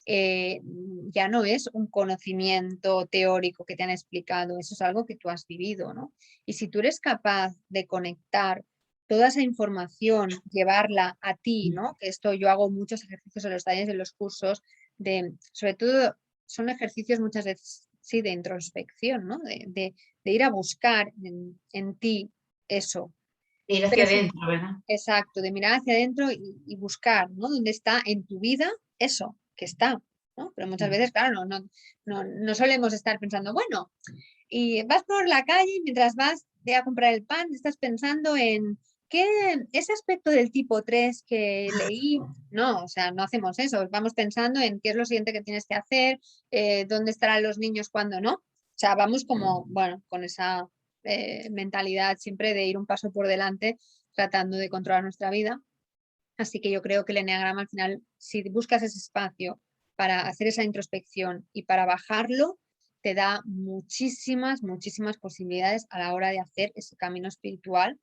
ya no es un conocimiento teórico que te han explicado, eso es algo que tú has vivido, ¿no? Y si tú eres capaz de conectar toda esa información, llevarla a ti, ¿no? Que esto yo hago muchos ejercicios en los talleres, en los cursos, sobre todo son ejercicios muchas veces, sí, de introspección, ¿no? De ir a buscar en ti eso. Ir hacia Pero adentro, ¿verdad? exacto, de mirar hacia adentro y buscar, ¿no? ¿Dónde está en tu vida eso que está? ¿no? Pero muchas veces, claro, no solemos estar pensando, bueno, y vas por la calle y mientras vas a comprar el pan, estás pensando en ese aspecto del tipo 3 que leí, no, o sea, no hacemos eso, vamos pensando en qué es lo siguiente que tienes que hacer, dónde estarán los niños cuando no. O sea, vamos como, bueno, con esa mentalidad siempre de ir un paso por delante tratando de controlar nuestra vida. Así que yo creo que el eneagrama al final, si buscas ese espacio para hacer esa introspección y para bajarlo, te da muchísimas, muchísimas posibilidades a la hora de hacer ese camino espiritual,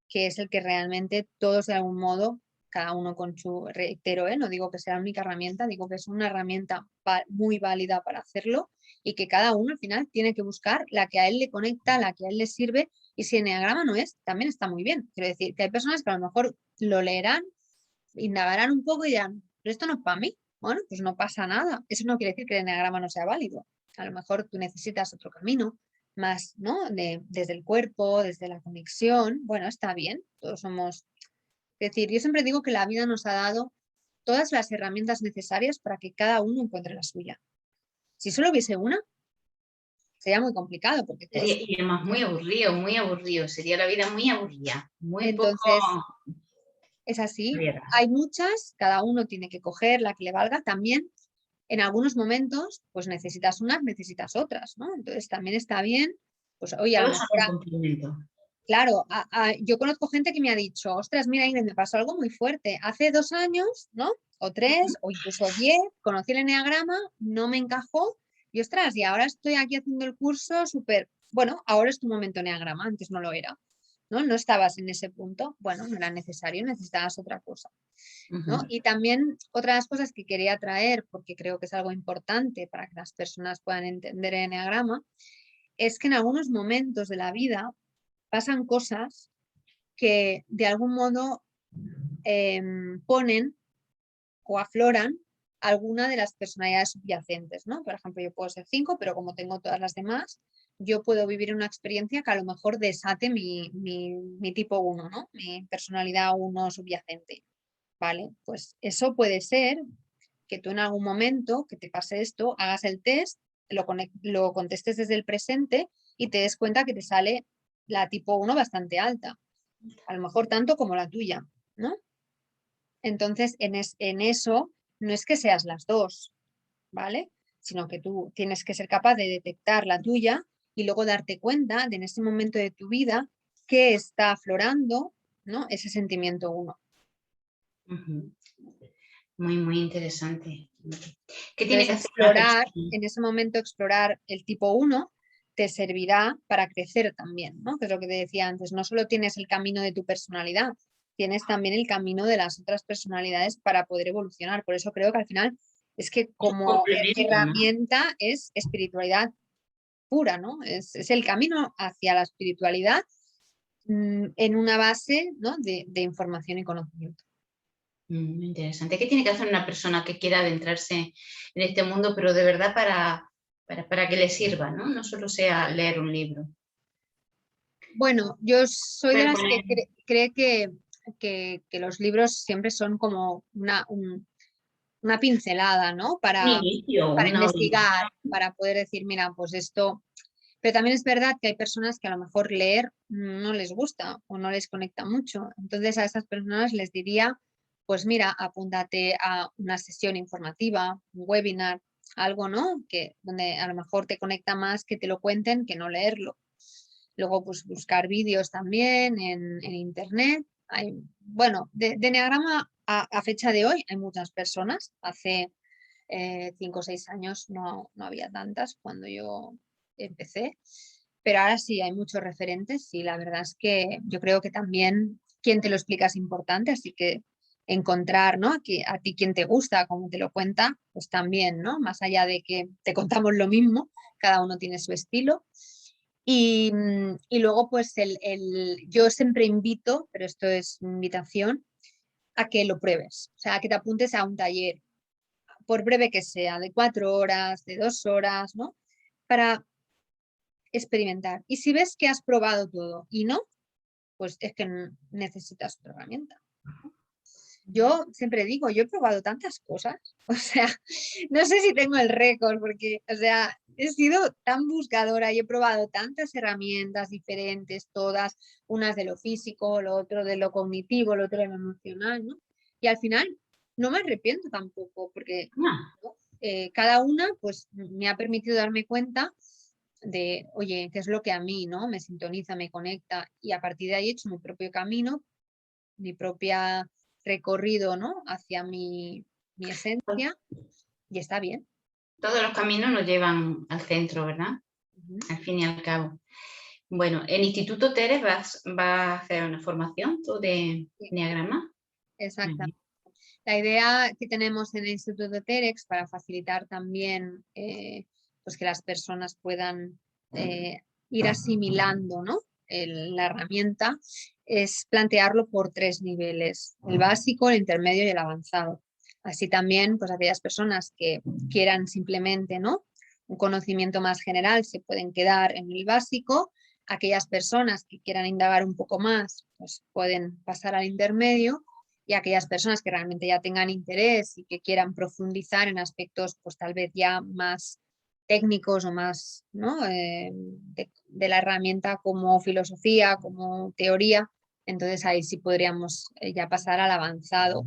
que es el que realmente todos de algún modo, cada uno con su, reitero, no digo que sea la única herramienta, digo que es una herramienta muy válida para hacerlo y que cada uno al final tiene que buscar la que a él le conecta, la que a él le sirve, y si eneagrama no es, también está muy bien. Quiero decir que hay personas que a lo mejor lo leerán, indagarán un poco y dirán, pero esto no es para mí. Bueno, pues no pasa nada. Eso no quiere decir que el eneagrama no sea válido. A lo mejor tú necesitas otro camino, más, ¿no? Desde el cuerpo, desde la conexión. Bueno, está bien, todos somos... Es decir, yo siempre digo que la vida nos ha dado todas las herramientas necesarias para que cada uno encuentre la suya. Si solo hubiese una, sería muy complicado porque todos... Y además muy aburrido. Sería la vida muy aburrida, muy poco Entonces, es así. variada. Hay muchas, cada uno tiene que coger la que le valga. También en algunos momentos, pues necesitas unas, necesitas otras, ¿no? Entonces también está bien, pues oye, a lo Todos son mejor, un complemento. claro, yo conozco gente que me ha dicho, ostras, mira, Inés, me pasó algo muy fuerte. Hace 2 años, ¿no? O 3, o incluso 10, conocí el eneagrama, no me encajó, y ostras, y ahora estoy aquí haciendo el curso súper, bueno, ahora es tu momento eneagrama, antes no lo era, ¿no? No estabas en ese punto, bueno, no era necesario, necesitabas otra cosa. ¿no? Y también otras cosas que quería traer, porque creo que es algo importante para que las personas puedan entender el eneagrama, es que en algunos momentos de la vida pasan cosas que de algún modo ponen o afloran alguna de las personalidades subyacentes, ¿no? Por ejemplo, yo puedo ser 5, pero como tengo todas las demás, yo puedo vivir una experiencia que a lo mejor desate mi tipo 1, ¿no? Mi personalidad 1 subyacente. ¿Vale? Pues eso puede ser que tú en algún momento que te pase esto, hagas el test, lo contestes desde el presente y te des cuenta que te sale la tipo 1 bastante alta, a lo mejor tanto como la tuya, ¿no? Entonces, en eso no es que seas las dos, ¿vale? Sino que tú tienes que ser capaz de detectar la tuya y luego darte cuenta de en ese momento de tu vida que está aflorando, ¿no? Ese sentimiento 1. Muy, muy interesante. ¿Qué tiene Entonces, que hacer una persona? en ese momento, explorar el tipo 1 te servirá para crecer también, ¿no? Que es lo que te decía antes, no solo tienes el camino de tu personalidad, tienes también el camino de las otras personalidades para poder evolucionar. Por eso creo que al final es que Es un como complemento, ¿no? herramienta es espiritualidad pura, ¿no? Es el camino hacia la espiritualidad en una base, ¿no? de información y conocimiento. Muy interesante. ¿Qué tiene que hacer una persona que quiera adentrarse en este mundo, pero de verdad para que le sirva, ¿no? No solo sea leer un libro. Bueno, yo soy de Puede las poner que cree que los libros siempre son como una pincelada, ¿no? un inicio, Para una investigar, orientación. para poder decir, mira, pues esto. Pero también es verdad que hay personas que a lo mejor leer no les gusta o no les conecta mucho. Entonces a esas personas les diría, pues mira, apúntate a una sesión informativa, un webinar, algo, ¿no? Que donde a lo mejor te conecta más que te lo cuenten que no leerlo. Luego, pues buscar vídeos también en internet. Bueno, de eneagrama a fecha de hoy hay muchas personas. Hace 5 o 6 años no había tantas cuando yo empecé, pero ahora sí hay muchos referentes y la verdad es que yo creo que también quien te lo explica es importante, así que encontrar, ¿no? A ti quien te gusta, como te lo cuenta, pues también, ¿no? Más allá de que te contamos lo mismo, cada uno tiene su estilo. Y luego, pues yo siempre invito, pero esto es mi invitación, a que lo pruebes, o sea, a que te apuntes a un taller, por breve que sea, de 4 horas, de 2 horas, ¿no? Para experimentar. Y si ves que has probado todo y no, pues es que necesitas otra herramienta. Yo siempre digo, yo he probado tantas cosas, o sea, no sé si tengo el récord, porque, o sea, he sido tan buscadora y he probado tantas herramientas diferentes, todas, unas de lo físico, lo otro de lo cognitivo, lo otro de lo emocional, ¿no? Y al final no me arrepiento tampoco, porque Ah, ¿no? Cada una, pues, me ha permitido darme cuenta de, oye, qué es lo que a mí, ¿no? Me sintoniza, me conecta, y a partir de ahí he hecho mi propio camino, mi propia recorrido, ¿no? Hacia mi esencia y está bien. todos los caminos nos llevan al centro, ¿verdad? Ujú. Al fin y al cabo. Bueno, ¿en Instituto Teres vas a hacer una formación tú de Sí, Enneagrama? exacto. Ujú. La idea que tenemos en el Instituto de Terex para facilitar también pues que las personas puedan ir asimilando, ¿no? La herramienta es plantearlo por 3 niveles, el básico, el intermedio y el avanzado. Así también, pues aquellas personas que quieran simplemente, ¿no? Un conocimiento más general se pueden quedar en el básico. Aquellas personas que quieran indagar un poco más, pues pueden pasar al intermedio, y aquellas personas que realmente ya tengan interés y que quieran profundizar en aspectos pues tal vez ya más técnicos o más, ¿no? De la herramienta como filosofía, como teoría, entonces ahí sí podríamos ya pasar al avanzado.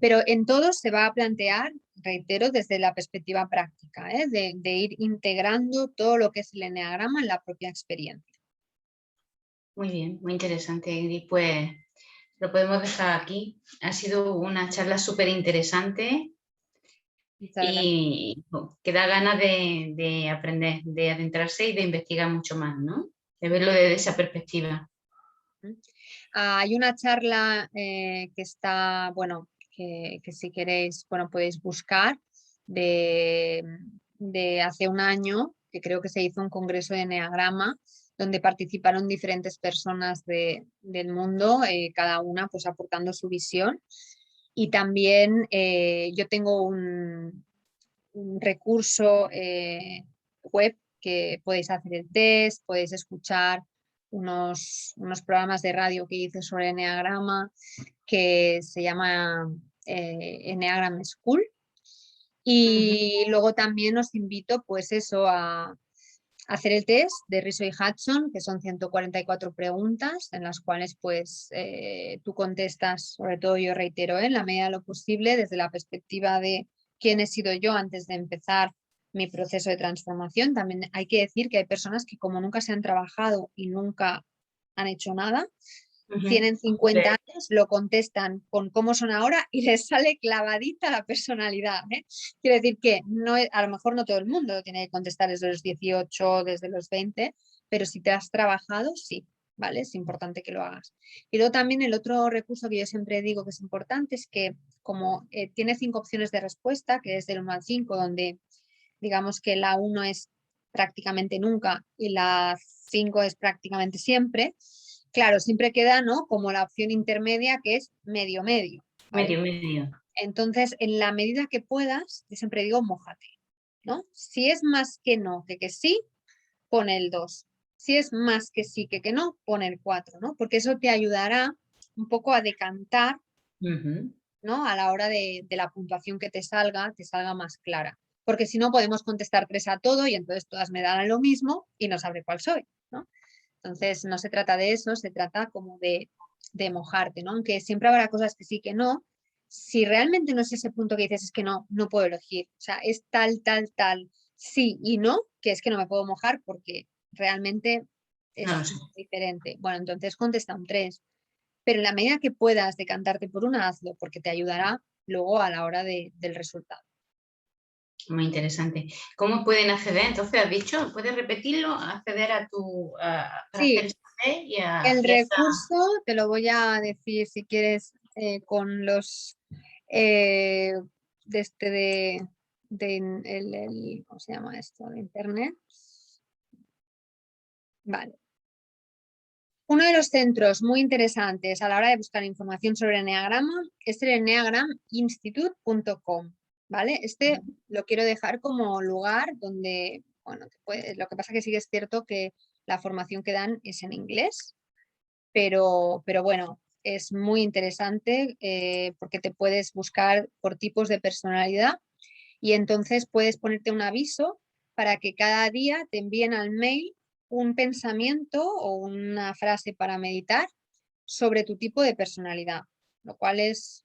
Pero en todo se va a plantear, reitero, desde la perspectiva práctica, de ir integrando todo lo que es el eneagrama en la propia experiencia. Muy bien, muy interesante, Ingrid. Pues lo podemos dejar aquí. Ha sido una charla súper interesante Muchas gracias. y que da ganas de aprender, de adentrarse y de investigar mucho más, ¿no? De verlo desde esa perspectiva. Hay una charla que está, bueno, que si queréis, bueno, podéis buscar de, de hace un año, que creo que se hizo un congreso de Eneagrama, donde participaron diferentes personas del mundo, cada una pues aportando su visión. Y también yo tengo un recurso web que podéis hacer el test, podéis escuchar unos programas de radio que hice sobre Enneagrama, que se llama Enneagram School. Ujú. Y luego también os invito, pues eso, a hacer el test de Riso y Hudson, que son 144 preguntas, en las cuales pues tú contestas, sobre todo yo reitero, en la medida de lo posible, desde la perspectiva de quién he sido yo antes de empezar mi proceso de transformación. También hay que decir que hay personas que como nunca se han trabajado y nunca han hecho nada, Ujú. tienen 50 años, lo contestan con cómo son ahora y les sale clavadita la personalidad. Quiere decir que no, a lo mejor no todo el mundo lo tiene que contestar desde los 18, desde los 20, pero si te has trabajado, sí, ¿vale? Es importante que lo hagas. Y luego también el otro recurso que yo siempre digo que es importante es que como tiene 5 opciones de respuesta, que es del 1 al 5, donde digamos que la 1 es prácticamente nunca y la 5 es prácticamente siempre. Claro, siempre queda, ¿no?, como la opción intermedia, que es medio-medio, ¿vale? Medio. Entonces, en la medida que puedas, yo siempre digo mójate, ¿no? Si es más que no que sí, pon el 2. Si es más que sí que no, pon el 4, ¿no? Porque eso te ayudará un poco a decantar, ¿no?, a la hora de la puntuación que te salga más clara. Porque si no, podemos contestar 3 a todo y entonces todas me dan lo mismo y no sabré cuál soy, ¿no? Entonces, no se trata de eso, se trata como de mojarte, ¿no? Aunque siempre habrá cosas que sí, que no. Si realmente no es ese punto que dices, es que no puedo elegir, o sea, es tal, sí y no, que es que no me puedo mojar porque realmente es No lo sé. diferente. Bueno, entonces contesta un 3. Pero en la medida que puedas decantarte por una, hazlo, porque te ayudará luego a la hora del resultado. Muy interesante. ¿Cómo pueden acceder? Entonces, has dicho, ¿puedes repetirlo? Acceder a para Sí, hacer y el y esta... recurso te lo voy a decir si quieres con los de este ¿cómo se llama esto? De internet. Vale. Uno de los centros muy interesantes a la hora de buscar información sobre el Enneagrama es el enneagraminstitute.com, ¿vale? Este lo quiero dejar como lugar donde, bueno, lo que pasa que sí que es cierto que la formación que dan es en inglés, pero bueno, es muy interesante porque te puedes buscar por tipos de personalidad y entonces puedes ponerte un aviso para que cada día te envíen al mail un pensamiento o una frase para meditar sobre tu tipo de personalidad, lo cual es,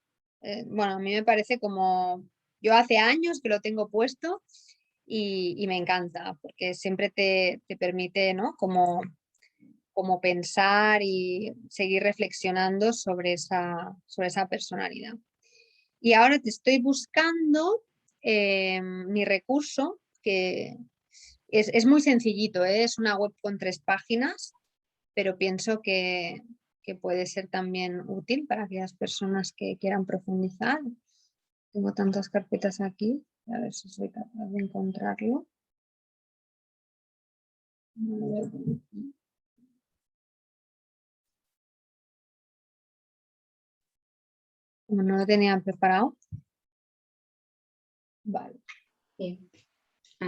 bueno, a mí me parece como, yo hace años que lo tengo puesto y me encanta, porque siempre te permite, ¿no?, como pensar y seguir reflexionando sobre esa personalidad. Y ahora te estoy buscando mi recurso, que es muy sencillito, ¿eh? Es una web con 3 páginas, pero pienso que puede ser también útil para aquellas personas que quieran profundizar. Tengo tantas carpetas aquí, a ver si soy capaz de encontrarlo. Como no lo tenía preparado. Vale. Sí.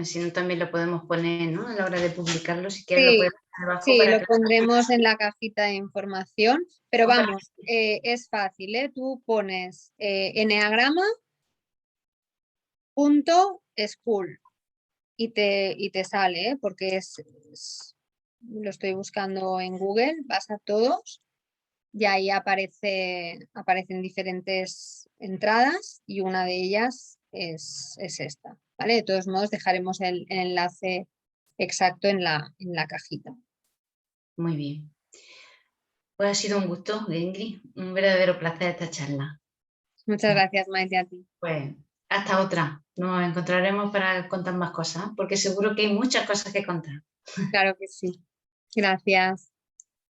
Si no, también lo podemos poner, ¿no?, a la hora de publicarlo, si quieres lo Sí, puedes poner abajo sí, para lo que... pondremos en la cajita de información, pero vamos, es fácil, ¿eh? Tú pones enneagrama.school y te sale, ¿eh? Porque lo estoy buscando en Google, vas a todos y ahí aparecen diferentes entradas y una de ellas es esta, ¿vale? De todos modos dejaremos el enlace exacto en la cajita. Muy bien. Pues ha sido un gusto, Ingrid, un verdadero placer esta charla. Muchas gracias, Maite, a ti. Pues hasta otra. Nos encontraremos para contar más cosas, porque seguro que hay muchas cosas que contar. Claro que sí. Gracias.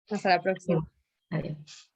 Hasta la próxima. Adiós.